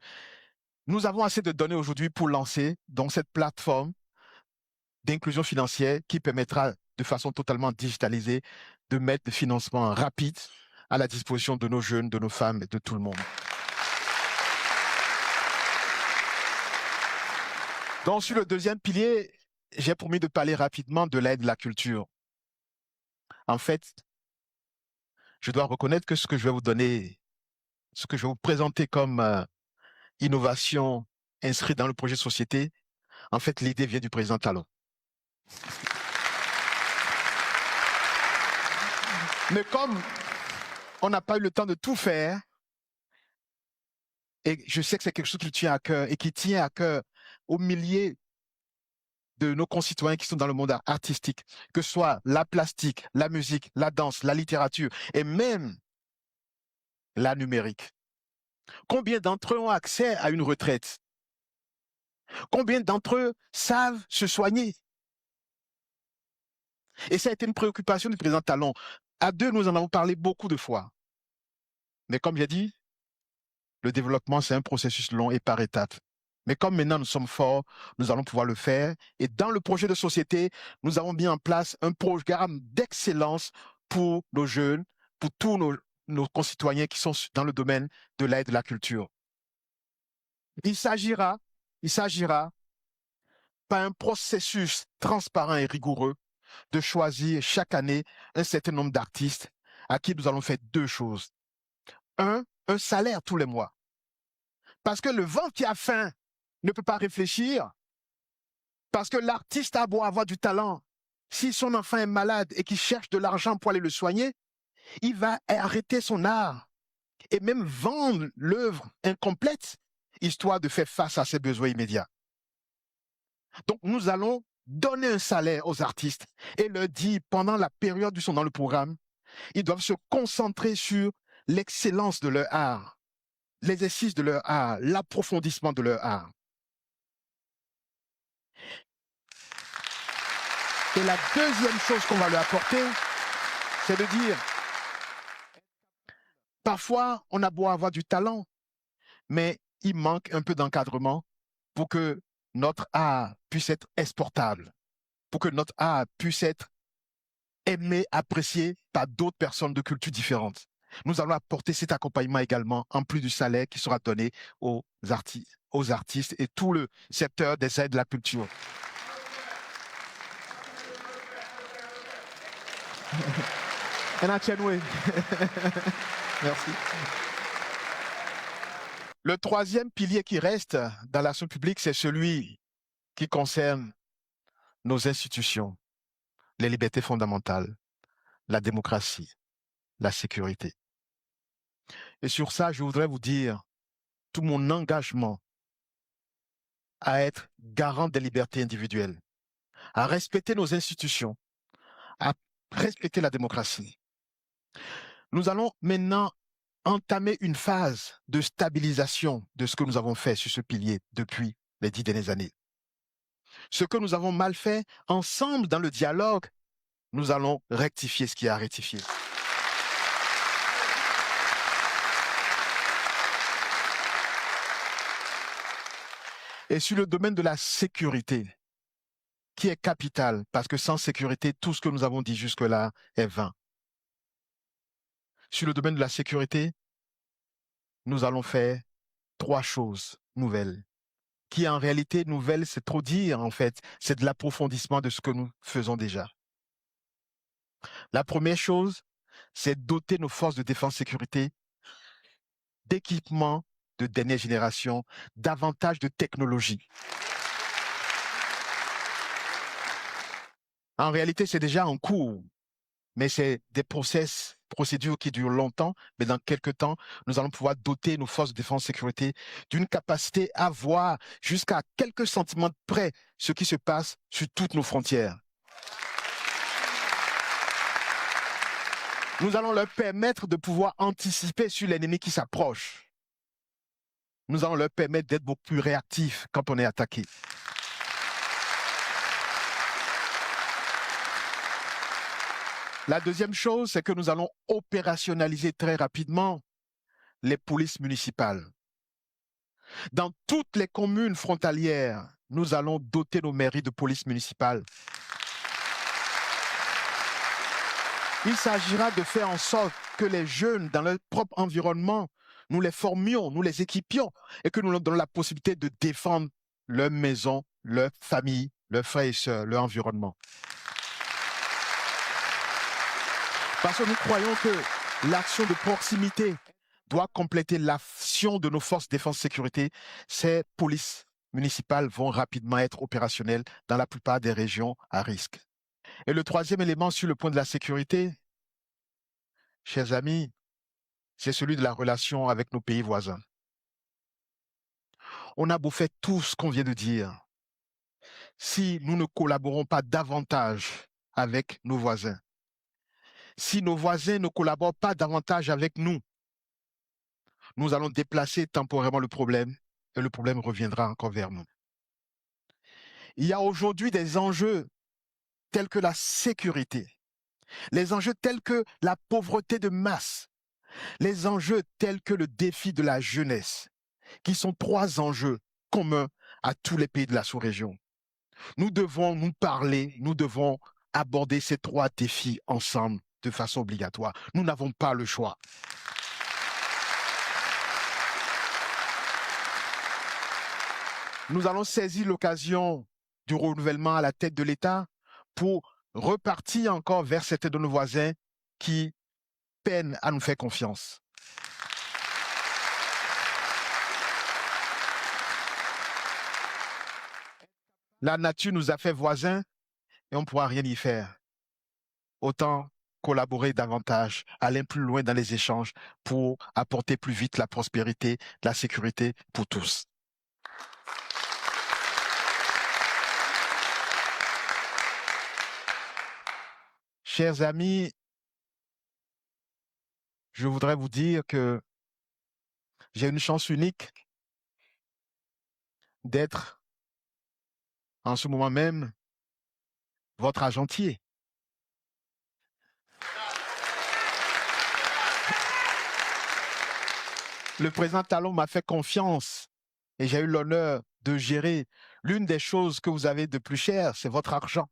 [SPEAKER 11] nous avons assez de données aujourd'hui pour lancer donc cette plateforme d'inclusion financière qui permettra de façon totalement digitalisée de mettre des financements rapides à la disposition de nos jeunes, de nos femmes et de tout le monde. Donc, sur le deuxième pilier, j'ai promis de parler rapidement de l'aide de la culture. En fait, je dois reconnaître que ce que je vais vous donner, ce que je vais vous présenter comme innovation inscrite dans le projet de société, en fait, l'idée vient du président Talon. Mais comme on n'a pas eu le temps de tout faire, et je sais que c'est quelque chose qui tient à cœur et qui tient à cœur aux milliers de nos concitoyens qui sont dans le monde artistique, que ce soit la plastique, la musique, la danse, la littérature et même la numérique. Combien d'entre eux ont accès à une retraite? Combien d'entre eux savent se soigner? Et ça a été une préoccupation du président Talon. À deux, nous en avons parlé beaucoup de fois. Mais comme j'ai dit, le développement, c'est un processus long et par étapes. Mais comme maintenant nous sommes forts, nous allons pouvoir le faire. Et dans le projet de société, nous avons mis en place un programme d'excellence pour nos jeunes, pour tous nos concitoyens qui sont dans le domaine de l'aide et de la culture. Il s'agira par un processus transparent et rigoureux de choisir chaque année un certain nombre d'artistes à qui nous allons faire deux choses. Un salaire tous les mois. Parce que le vent qui a faim ne peut pas réfléchir. Parce que l'artiste a beau avoir du talent. Si son enfant est malade et qu'il cherche de l'argent pour aller le soigner, il va arrêter son art et même vendre l'œuvre incomplète, histoire de faire face à ses besoins immédiats. Donc, nous allons donner un salaire aux artistes et leur dire, pendant la période où ils sont dans le programme, ils doivent se concentrer sur l'excellence de leur art, l'exercice de leur art, l'approfondissement de leur art. Et la deuxième chose qu'on va leur apporter, c'est de dire, parfois, on a beau avoir du talent, mais il manque un peu d'encadrement pour que notre art puisse être exportable, pour que notre art puisse être aimé, apprécié par d'autres personnes de cultures différentes. Nous allons apporter cet accompagnement également, en plus du salaire qui sera donné aux artistes et tout le secteur des arts et de la culture. Merci. Le troisième pilier qui reste dans l'action publique, c'est celui qui concerne nos institutions, les libertés fondamentales, la démocratie, la sécurité. Et sur ça, je voudrais vous dire tout mon engagement à être garant des libertés individuelles, à respecter nos institutions, à respecter la démocratie. Nous allons maintenant entamer une phase de stabilisation de ce que nous avons fait sur ce pilier depuis les 10 dernières années. Ce que nous avons mal fait, ensemble dans le dialogue, nous allons rectifier ce qui est à rectifier. Et sur le domaine de la sécurité, qui est capital, parce que sans sécurité, tout ce que nous avons dit jusque-là est vain. Sur le domaine de la sécurité, nous allons faire 3 choses nouvelles. Qui en réalité, nouvelles, c'est trop dire en fait. C'est de l'approfondissement de ce que nous faisons déjà. La première chose, c'est doter nos forces de défense sécurité d'équipements de dernière génération, davantage de technologie. En réalité, c'est déjà en cours, mais c'est des procédures qui durent longtemps, mais dans quelques temps, nous allons pouvoir doter nos forces de défense et sécurité d'une capacité à voir jusqu'à quelques centimètres près ce qui se passe sur toutes nos frontières. Nous allons leur permettre de pouvoir anticiper sur l'ennemi qui s'approche. Nous allons leur permettre d'être beaucoup plus réactifs quand on est attaqué. La deuxième chose, c'est que nous allons opérationnaliser très rapidement les polices municipales. Dans toutes les communes frontalières, nous allons doter nos mairies de police municipales. Il s'agira de faire en sorte que les jeunes, dans leur propre environnement, nous les formions, nous les équipions et que nous leur donnions la possibilité de défendre leur maison, leur famille, leurs frères et sœurs, leur environnement. Parce que nous croyons que l'action de proximité doit compléter l'action de nos forces de défense et sécurité. Ces polices municipales vont rapidement être opérationnelles dans la plupart des régions à risque. Et le troisième élément sur le point de la sécurité, chers amis, c'est celui de la relation avec nos pays voisins. On a beau faire tout ce qu'on vient de dire. Si nous ne collaborons pas davantage avec nos voisins, si nos voisins ne collaborent pas davantage avec nous, nous allons déplacer temporairement le problème et le problème reviendra encore vers nous. Il y a aujourd'hui des enjeux tels que la sécurité, les enjeux tels que la pauvreté de masse, les enjeux tels que le défi de la jeunesse, qui sont 3 enjeux communs à tous les pays de la sous-région. Nous devons nous parler, nous devons aborder ces 3 défis ensemble de façon obligatoire. Nous n'avons pas le choix. Nous allons saisir l'occasion du renouvellement à la tête de l'État pour repartir encore vers certains de nos voisins qui peinent à nous faire confiance. La nature nous a fait voisins et on ne pourra rien y faire. Autant collaborer davantage, aller plus loin dans les échanges pour apporter plus vite la prospérité, la sécurité pour tous. Chers amis, je voudrais vous dire que j'ai une chance unique d'être en ce moment même votre agentier. Le président Talon m'a fait confiance et j'ai eu l'honneur de gérer l'une des choses que vous avez de plus cher, c'est votre argent.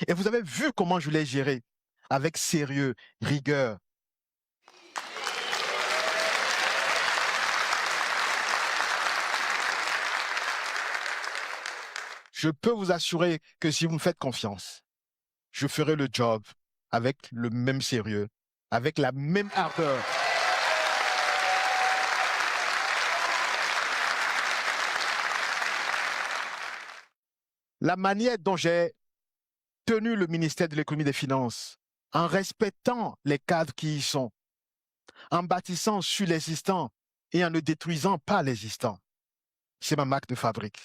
[SPEAKER 11] Et vous avez vu comment je l'ai géré, avec sérieux, rigueur. Je peux vous assurer que si vous me faites confiance, je ferai le job avec le même sérieux, avec la même ardeur. La manière dont j'ai tenu le ministère de l'économie et des finances, en respectant les cadres qui y sont, en bâtissant sur l'existant et en ne détruisant pas l'existant, c'est ma marque de fabrique.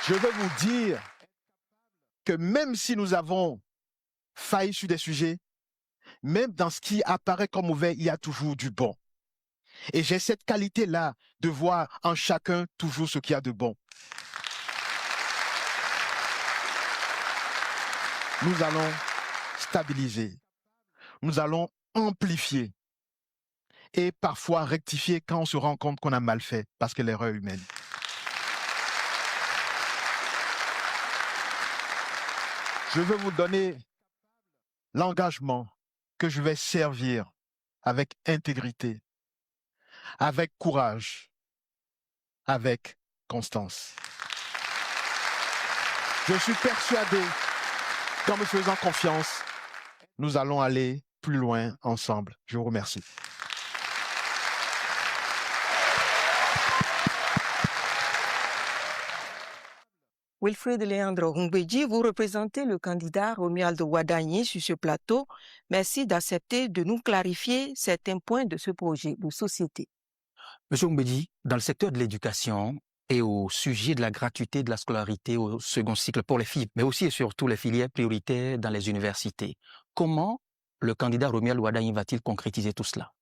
[SPEAKER 11] Je veux vous dire que même si nous avons failli sur des sujets, même dans ce qui apparaît comme mauvais, il y a toujours du bon. Et j'ai cette qualité-là de voir en chacun toujours ce qu'il y a de bon. Nous allons stabiliser, nous allons amplifier et parfois rectifier quand on se rend compte qu'on a mal fait, parce que l'erreur est humaine. Je veux vous donner l'engagement que je vais servir avec intégrité, avec courage, avec constance. Je suis persuadé qu'en me faisant confiance, nous allons aller plus loin ensemble. Je vous remercie.
[SPEAKER 1] Wilfrid Leandro Rumbedji, vous représentez le candidat Romuald Wadagni sur ce plateau. Merci d'accepter de nous clarifier certains points de ce projet de société.
[SPEAKER 2] Monsieur Rumbedji, dans le secteur de l'éducation et au sujet de la gratuité de la scolarité au second cycle pour les filles, mais aussi et surtout les filières prioritaires dans les universités, comment le candidat Romuald Wadagni va-t-il concrétiser tout cela?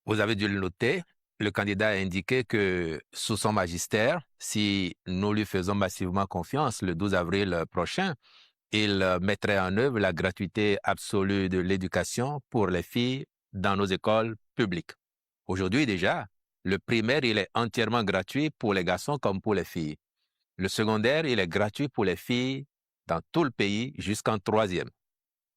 [SPEAKER 12] Vous avez dû le noter. Le candidat a indiqué que sous son magistère, si nous lui faisons massivement confiance le 12 avril prochain, il mettrait en œuvre la gratuité absolue de l'éducation pour les filles dans nos écoles publiques. Aujourd'hui déjà, le primaire, il est entièrement gratuit pour les garçons comme pour les filles. Le secondaire, il est gratuit pour les filles dans tout le pays jusqu'en 3e.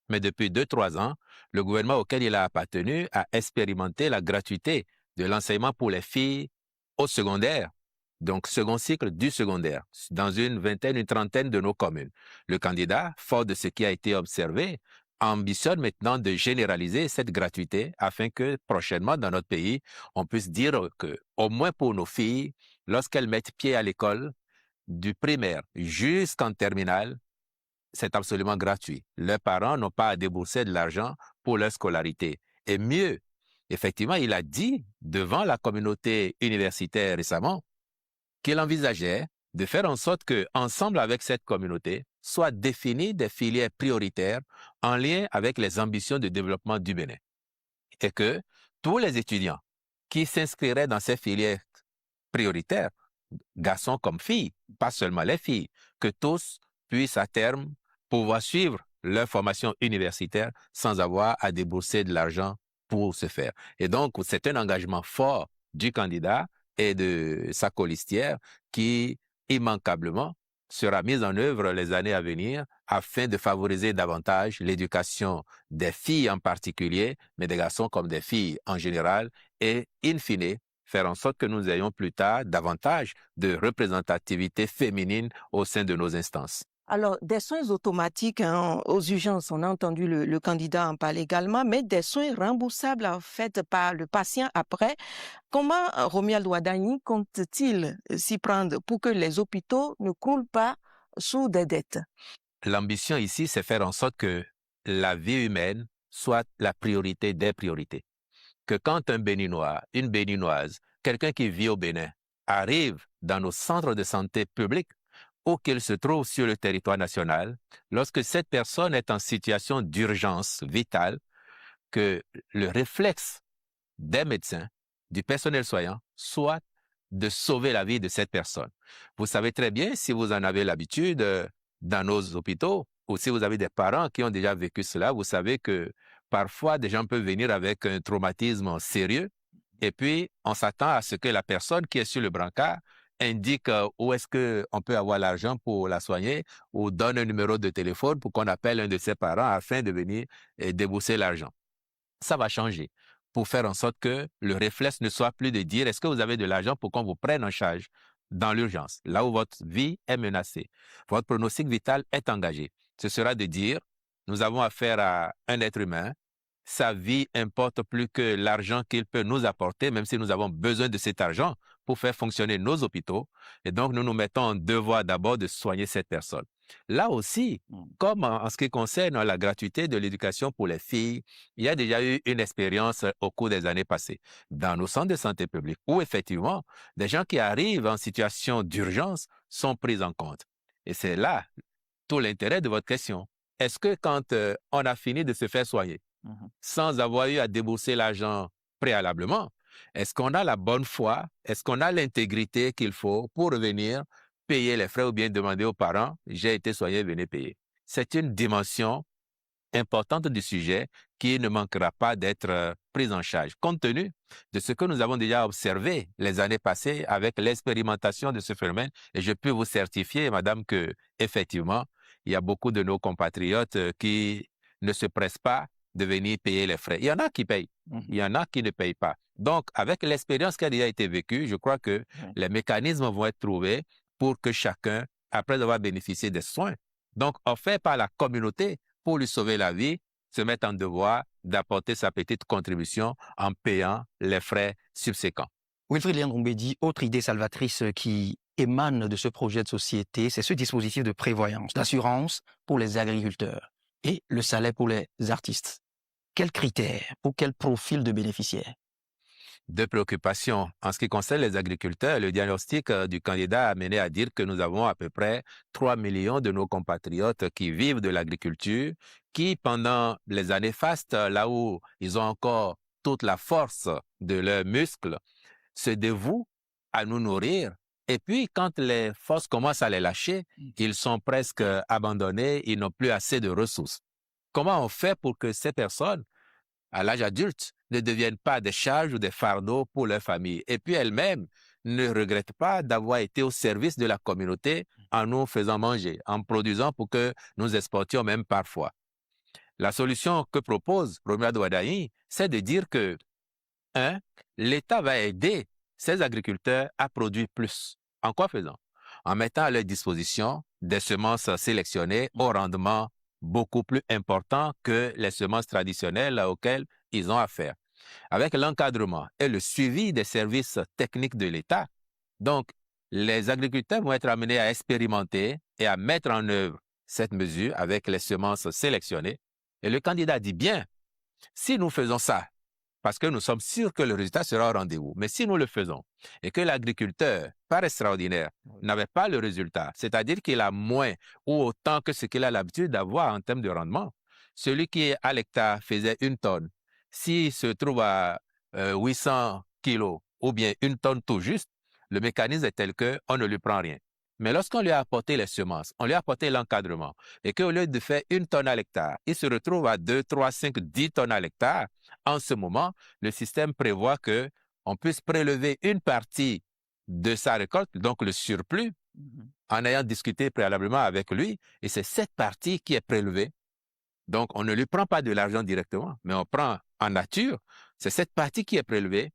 [SPEAKER 12] Mais depuis 2-3 ans, le gouvernement auquel il a appartenu a expérimenté la gratuité de l'enseignement pour les filles au secondaire, donc second cycle du secondaire, dans une vingtaine, une trentaine de nos communes. Le candidat, fort de ce qui a été observé, ambitionne maintenant de généraliser cette gratuité afin que prochainement dans notre pays, on puisse dire que, au moins pour nos filles, lorsqu'elles mettent pied à l'école, du primaire jusqu'en terminale, c'est absolument gratuit. Leurs parents n'ont pas à débourser de l'argent pour leur scolarité. Et mieux, effectivement, il a dit devant la communauté universitaire récemment qu'il envisageait de faire en sorte que, ensemble avec cette communauté, soient définies des filières prioritaires en lien avec les ambitions de développement du Bénin. Et que tous les étudiants qui s'inscriraient dans ces filières prioritaires, garçons comme filles, pas seulement les filles, que tous puissent à terme pouvoir suivre leur formation universitaire sans avoir à débourser de l'argent pour ce faire. Et donc, c'est un engagement fort du candidat et de sa colistière qui, immanquablement, sera mise en œuvre les années à venir afin de favoriser davantage l'éducation des filles en particulier, mais des garçons comme des filles en général, et in fine, faire en sorte que nous ayons plus tard davantage de représentativité féminine au sein de nos instances.
[SPEAKER 1] Alors, des soins automatiques aux urgences, on a entendu le candidat en parler également, mais des soins remboursables en fait par le patient après. Comment Romuald Ouadagni compte-t-il s'y prendre pour que les hôpitaux ne coulent pas sous des dettes?
[SPEAKER 12] L'ambition ici, c'est faire en sorte que la vie humaine soit la priorité des priorités. Que quand un Béninois, une Béninoise, quelqu'un qui vit au Bénin arrive dans nos centres de santé publics, ou qu'il se trouve sur le territoire national, lorsque cette personne est en situation d'urgence vitale, que le réflexe des médecins, du personnel soignant, soit de sauver la vie de cette personne. Vous savez très bien, si vous en avez l'habitude dans nos hôpitaux, ou si vous avez des parents qui ont déjà vécu cela, vous savez que parfois des gens peuvent venir avec un traumatisme sérieux, et puis on s'attend à ce que la personne qui est sur le brancard indique où est-ce qu'on peut avoir l'argent pour la soigner ou donne un numéro de téléphone pour qu'on appelle un de ses parents afin de venir débourser l'argent. Ça va changer pour faire en sorte que le réflexe ne soit plus de dire est-ce que vous avez de l'argent pour qu'on vous prenne en charge dans l'urgence, là où votre vie est menacée, votre pronostic vital est engagé. Ce sera de dire nous avons affaire à un être humain, sa vie importe plus que l'argent qu'il peut nous apporter, même si nous avons besoin de cet argent pour faire fonctionner nos hôpitaux. Et donc, nous nous mettons en devoir d'abord de soigner cette personne. Là aussi, comme en ce qui concerne la gratuité de l'éducation pour les filles, il y a déjà eu une expérience au cours des années passées dans nos centres de santé publique où effectivement, des gens qui arrivent en situation d'urgence sont pris en compte. Et c'est là tout l'intérêt de votre question. Est-ce que quand on a fini de se faire soigner, sans avoir eu à débourser l'argent préalablement, est-ce qu'on a la bonne foi, est-ce qu'on a l'intégrité qu'il faut pour revenir payer les frais ou bien demander aux parents, j'ai été soigné, venez payer. C'est une dimension importante du sujet qui ne manquera pas d'être prise en charge, compte tenu de ce que nous avons déjà observé les années passées avec l'expérimentation de ce phénomène. Et je peux vous certifier, madame, que effectivement, il y a beaucoup de nos compatriotes qui ne se pressent pas de venir payer les frais. Il y en a qui payent, il y en a qui ne payent pas. Donc, avec l'expérience qui a déjà été vécue, je crois que les mécanismes vont être trouvés pour que chacun, après avoir bénéficié des soins, donc offerts par la communauté pour lui sauver la vie, se mette en devoir d'apporter sa petite contribution en payant les frais subséquents.
[SPEAKER 2] Wilfried Léandre-Mbedi, autre idée salvatrice qui émane de ce projet de société, c'est ce dispositif de prévoyance, d'assurance pour les agriculteurs et le salaire pour les artistes. Quels critères pour quel profil de bénéficiaires?
[SPEAKER 12] Deux préoccupations. En ce qui concerne les agriculteurs, le diagnostic du candidat a mené à dire que nous avons à peu près 3 millions de nos compatriotes qui vivent de l'agriculture, qui pendant les années fastes, là où ils ont encore toute la force de leurs muscles, se dévouent à nous nourrir. Et puis, quand les forces commencent à les lâcher, ils sont presque abandonnés, ils n'ont plus assez de ressources. Comment on fait pour que ces personnes, à l'âge adulte, ne deviennent pas des charges ou des fardeaux pour leur famille? Et puis elles-mêmes ne regrettent pas d'avoir été au service de la communauté en nous faisant manger, en produisant pour que nous exportions même parfois. La solution que propose Romuald Ouadagni, c'est de dire que, l'État va aider ces agriculteurs à produire plus. En quoi faisant? En mettant à leur disposition des semences sélectionnées au rendement beaucoup plus important que les semences traditionnelles auxquelles ils ont affaire. Avec l'encadrement et le suivi des services techniques de l'État, donc les agriculteurs vont être amenés à expérimenter et à mettre en œuvre cette mesure avec les semences sélectionnées. Et le candidat dit bien, si nous faisons ça, parce que nous sommes sûrs que le résultat sera au rendez-vous. Mais si nous le faisons et que l'agriculteur, par extraordinaire, n'avait pas le résultat, c'est-à-dire qu'il a moins ou autant que ce qu'il a l'habitude d'avoir en termes de rendement, celui qui à l'hectare faisait 1 tonne, s'il se trouve à 800 kilos ou bien 1 tonne tout juste, le mécanisme est tel qu'on ne lui prend rien. Mais lorsqu'on lui a apporté les semences, on lui a apporté l'encadrement, et qu'au lieu de faire 1 tonne à l'hectare, il se retrouve à 2, 3, 5, 10 tonnes à l'hectare, en ce moment, le système prévoit qu'on puisse prélever une partie de sa récolte, donc le surplus, en ayant discuté préalablement avec lui, et c'est cette partie qui est prélevée. Donc, on ne lui prend pas de l'argent directement, mais on prend en nature. C'est cette partie qui est prélevée,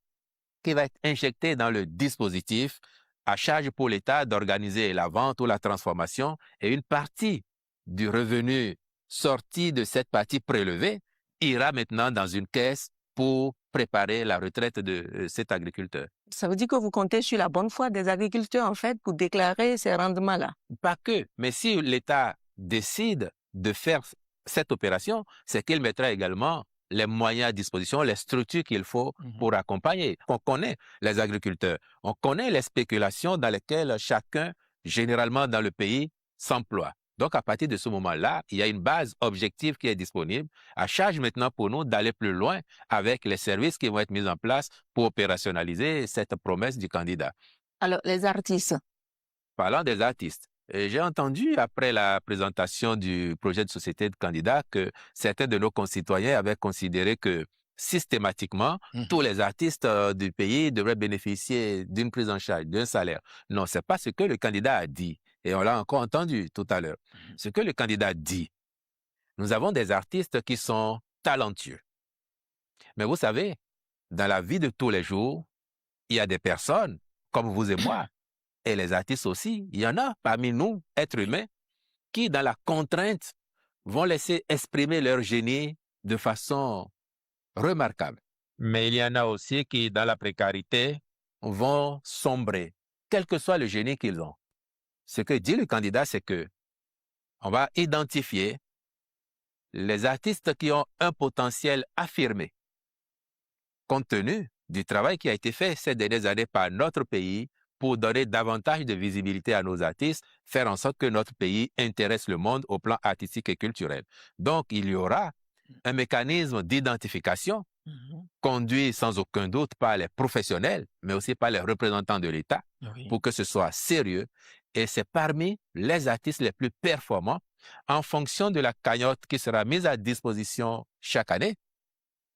[SPEAKER 12] qui va être injectée dans le dispositif, à charge pour l'État d'organiser la vente ou la transformation, et une partie du revenu sorti de cette partie prélevée ira maintenant dans une caisse pour préparer la retraite de cet agriculteur.
[SPEAKER 1] Ça veut dire que vous comptez sur la bonne foi des agriculteurs, en fait, pour déclarer ces rendements-là.
[SPEAKER 12] Pas que, mais si l'État décide de faire cette opération, c'est qu'il mettra également les moyens à disposition, les structures qu'il faut pour accompagner. On connaît les agriculteurs, on connaît les spéculations dans lesquelles chacun, généralement dans le pays, s'emploie. Donc, à partir de ce moment-là, il y a une base objective qui est disponible. À charge maintenant pour nous d'aller plus loin avec les services qui vont être mis en place pour opérationnaliser cette promesse du candidat.
[SPEAKER 1] Alors, les artistes.
[SPEAKER 12] Parlant des artistes, j'ai entendu après la présentation du projet de société de candidat que certains de nos concitoyens avaient considéré que systématiquement, tous les artistes du pays devraient bénéficier d'une prise en charge, d'un salaire. Non, c'est pas ce que le candidat a dit. Et on l'a encore entendu tout à l'heure. Ce que le candidat dit, nous avons des artistes qui sont talentueux. Mais vous savez, dans la vie de tous les jours, il y a des personnes comme vous et moi, et les artistes aussi, il y en a parmi nous, êtres humains, qui dans la contrainte vont laisser exprimer leur génie de façon remarquable. Mais il y en a aussi qui, dans la précarité, vont sombrer, quel que soit le génie qu'ils ont. Ce que dit le candidat, c'est que on va identifier les artistes qui ont un potentiel affirmé, compte tenu du travail qui a été fait ces dernières années par notre pays pour donner davantage de visibilité à nos artistes, faire en sorte que notre pays intéresse le monde au plan artistique et culturel. Donc, il y aura un mécanisme d'identification conduit sans aucun doute par les professionnels, mais aussi par les représentants de l'État, pour que ce soit sérieux. Et c'est parmi les artistes les plus performants, en fonction de la cagnotte qui sera mise à disposition chaque année,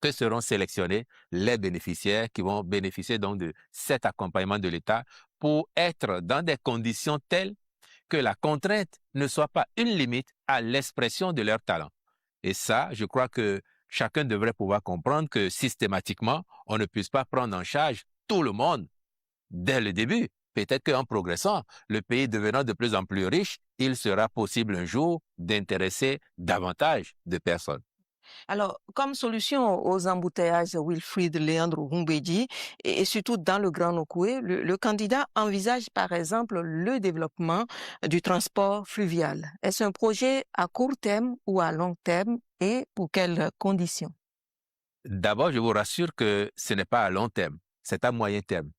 [SPEAKER 12] que seront sélectionnés les bénéficiaires qui vont bénéficier donc de cet accompagnement de l'État pour être dans des conditions telles que la contrainte ne soit pas une limite à l'expression de leur talent. Et ça, je crois que chacun devrait pouvoir comprendre que systématiquement, on ne puisse pas prendre en charge tout le monde dès le début. Peut-être qu'en progressant, le pays devenant de plus en plus riche, il sera possible un jour d'intéresser davantage de personnes.
[SPEAKER 1] Alors, comme solution aux embouteillages, Wilfried Leandro Humbedi, et surtout dans le Grand Nokoué, le candidat envisage par exemple le développement du transport fluvial. Est-ce un projet à court terme ou à long terme et pour quelles conditions?
[SPEAKER 12] D'abord, je vous rassure que ce n'est pas à long terme, c'est à moyen terme.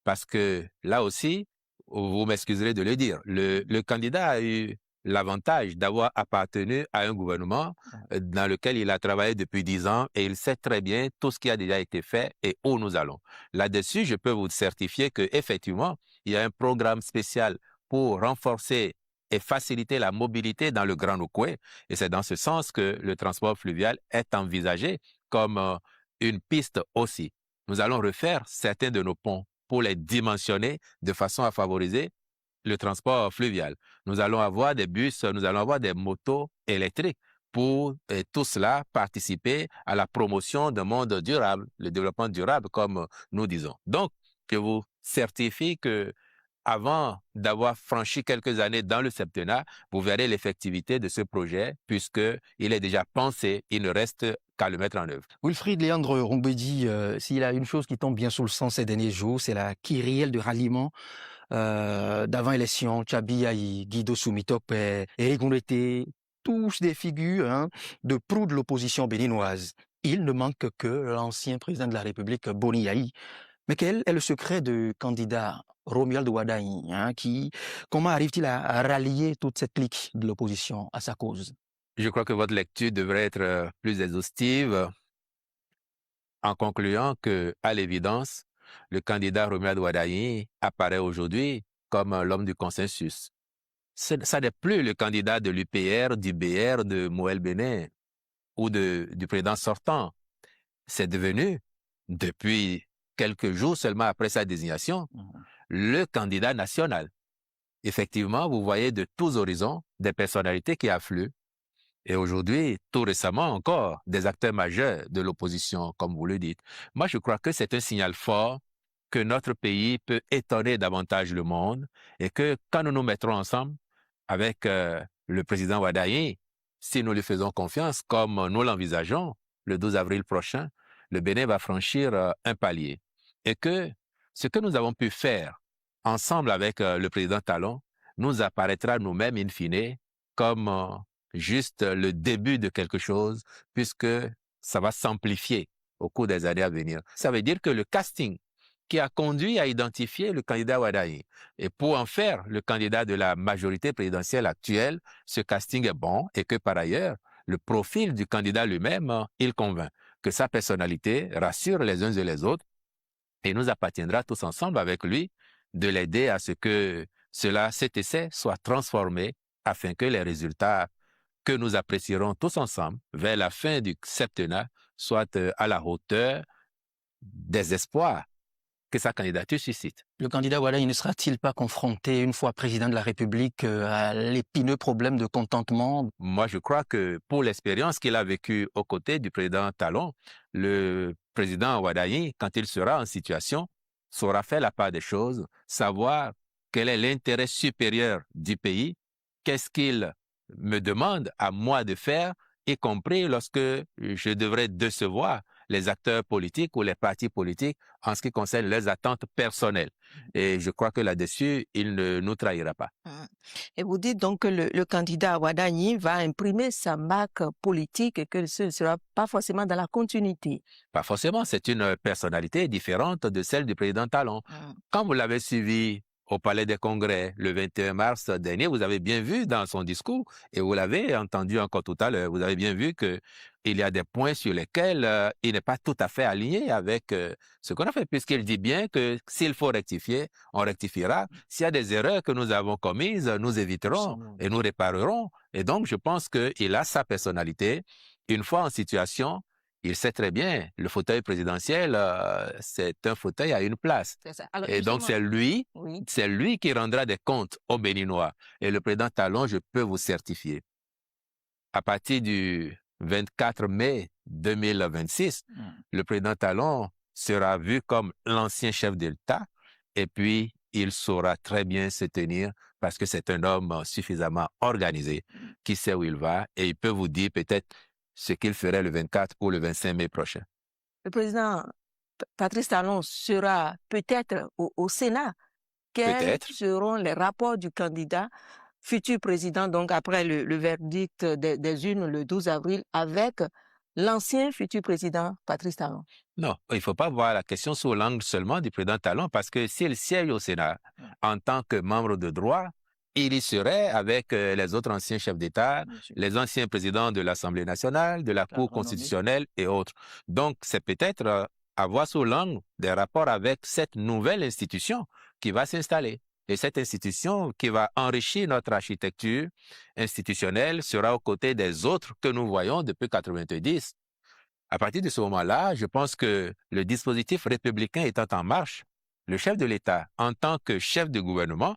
[SPEAKER 12] Parce que là aussi, vous m'excuserez de le dire, le candidat a eu l'avantage d'avoir appartenu à un gouvernement dans lequel il a travaillé depuis 10 ans et il sait très bien tout ce qui a déjà été fait et où nous allons. Là-dessus, je peux vous certifier qu'effectivement, il y a un programme spécial pour renforcer et faciliter la mobilité dans le Grand Nokoué. Et c'est dans ce sens que le transport fluvial est envisagé comme une piste aussi. Nous allons refaire certains de nos ponts pour les dimensionner de façon à favoriser le transport fluvial. Nous allons avoir des bus, nous allons avoir des motos électriques pour tout cela participer à la promotion d'un monde durable, le développement durable comme nous disons. Donc, je vous certifie que avant d'avoir franchi quelques années dans le septennat, vous verrez l'effectivité de ce projet puisqu'il est déjà pensé, il ne reste qu'à le mettre en œuvre.
[SPEAKER 2] Wilfried Leandro Humbedi, s'il y a une chose qui tombe bien sous le sens ces derniers jours, c'est la kyrielle de ralliement d'avant élection, Tchabi Aïe, Guido Soumitop et Eric Ngourete, tous des figures de proue de l'opposition béninoise. Il ne manque que l'ancien président de la République, Boni Yaï. Mais quel est le secret du candidat Romuald Wadaï, comment arrive-t-il à rallier toute cette clique de l'opposition à sa cause?
[SPEAKER 12] Je crois que votre lecture devrait être plus exhaustive en concluant que, à l'évidence, le candidat Romuald Wadaï apparaît aujourd'hui comme l'homme du consensus. Ça n'est plus le candidat de l'UPR, du BR, de Moël Bénin ou du président sortant. C'est devenu, depuis quelques jours seulement après sa désignation, le candidat national. effectivement, vous voyez de tous horizons des personnalités qui affluent. Et aujourd'hui, tout récemment encore, des acteurs majeurs de l'opposition, comme vous le dites. Moi, je crois que c'est un signal fort que notre pays peut étonner davantage le monde et que quand nous nous mettrons ensemble avec le président Wadaye, si nous lui faisons confiance, comme nous l'envisageons, le 12 avril prochain, le Bénin va franchir un palier. Et que ce que nous avons pu faire ensemble avec le président Talon nous apparaîtra nous-mêmes, in fine, comme juste le début de quelque chose, puisque ça va s'amplifier au cours des années à venir. Ça veut dire que le casting qui a conduit à identifier le candidat Wadaye et pour en faire le candidat de la majorité présidentielle actuelle, ce casting est bon et que par ailleurs, le profil du candidat lui-même, il convainc, que sa personnalité rassure les uns et les autres et nous appartiendra tous ensemble avec lui de l'aider à ce que cet essai soit transformé afin que les résultats que nous apprécierons tous ensemble vers la fin du septennat soient à la hauteur des espoirs que sa candidature suscite.
[SPEAKER 2] Le candidat Wadaye ne sera-t-il pas confronté, une fois président de la République, à l'épineux problème de contentement?
[SPEAKER 12] Moi, je crois que pour l'expérience qu'il a vécue aux côtés du président Talon, le président Wadaye, quand il sera en situation, saura faire la part des choses, savoir quel est l'intérêt supérieur du pays, qu'est-ce qu'il me demande à moi de faire, y compris lorsque je devrais décevoir les acteurs politiques ou les partis politiques en ce qui concerne leurs attentes personnelles. Et je crois que là-dessus, il ne nous trahira pas.
[SPEAKER 1] Et vous dites donc que le candidat Wadaye va imprimer sa marque politique et que ce ne sera pas forcément dans la continuité.
[SPEAKER 12] Pas forcément, c'est une personnalité différente de celle du président Talon. Quand vous l'avez suivi au Palais des Congrès le 21 mars dernier, vous avez bien vu dans son discours, et vous l'avez entendu encore tout à l'heure, vous avez bien vu qu'il y a des points sur lesquels il n'est pas tout à fait aligné avec ce qu'on a fait, puisqu'il dit bien que s'il faut rectifier, on rectifiera. S'il y a des erreurs que nous avons commises, nous éviterons et nous réparerons. Et donc, je pense qu'il a sa personnalité. Une fois en situation, il sait très bien, le fauteuil présidentiel, c'est un fauteuil à une place.
[SPEAKER 1] Alors,
[SPEAKER 12] et donc, c'est lui qui rendra des comptes aux Béninois. Et le président Talon, je peux vous certifier, à partir du 24 mai 2026, le président Talon sera vu comme l'ancien chef d'État et puis il saura très bien se tenir parce que c'est un homme suffisamment organisé qui sait où il va et il peut vous dire peut-être ce qu'il ferait le 24 ou le 25 mai prochain.
[SPEAKER 1] Le président Patrice Talon sera peut-être au Sénat. Quels seront les rapports du candidat futur président, donc après le verdict des urnes le 12 avril, avec l'ancien futur président Patrice Talon?
[SPEAKER 12] Non, il ne faut pas voir la question sous l'angle seulement du président Talon, parce que s'il siège au Sénat en tant que membre de droit, il y serait avec les autres anciens chefs d'État, les anciens présidents de l'Assemblée nationale, de la Cour constitutionnelle et autres. Donc, c'est peut-être à voir sous l'angle des rapports avec cette nouvelle institution qui va s'installer. Et cette institution qui va enrichir notre architecture institutionnelle sera aux côtés des autres que nous voyons depuis 1990. À partir de ce moment-là, je pense que le dispositif républicain étant en marche, le chef de l'État, en tant que chef de gouvernement,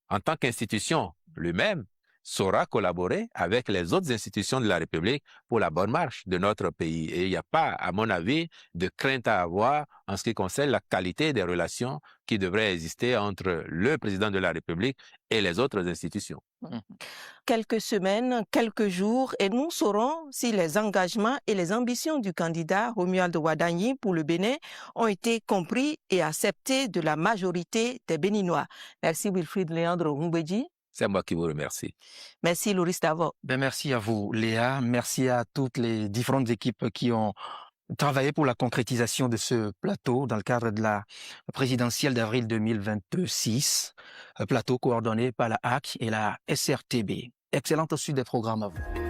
[SPEAKER 12] en tant qu'institution lui-même, saura collaborer avec les autres institutions de la République pour la bonne marche de notre pays. Et il n'y a pas, à mon avis, de crainte à avoir en ce qui concerne la qualité des relations qui devraient exister entre le président de la République et les autres institutions.
[SPEAKER 1] Quelques semaines, quelques jours, et nous saurons si les engagements et les ambitions du candidat Romuald Wadaye pour le Bénin ont été compris et acceptés de la majorité des Béninois. Merci Wilfried Léandre Rumbedji.
[SPEAKER 12] C'est moi qui vous remercie.
[SPEAKER 1] Merci Loris Tavo.
[SPEAKER 2] Merci à vous Léa, merci à toutes les différentes équipes qui ont travaillé pour la concrétisation de ce plateau dans le cadre de la présidentielle d'avril 2026, un plateau coordonné par la HAC et la SRTB. Excellente suite des programmes à vous.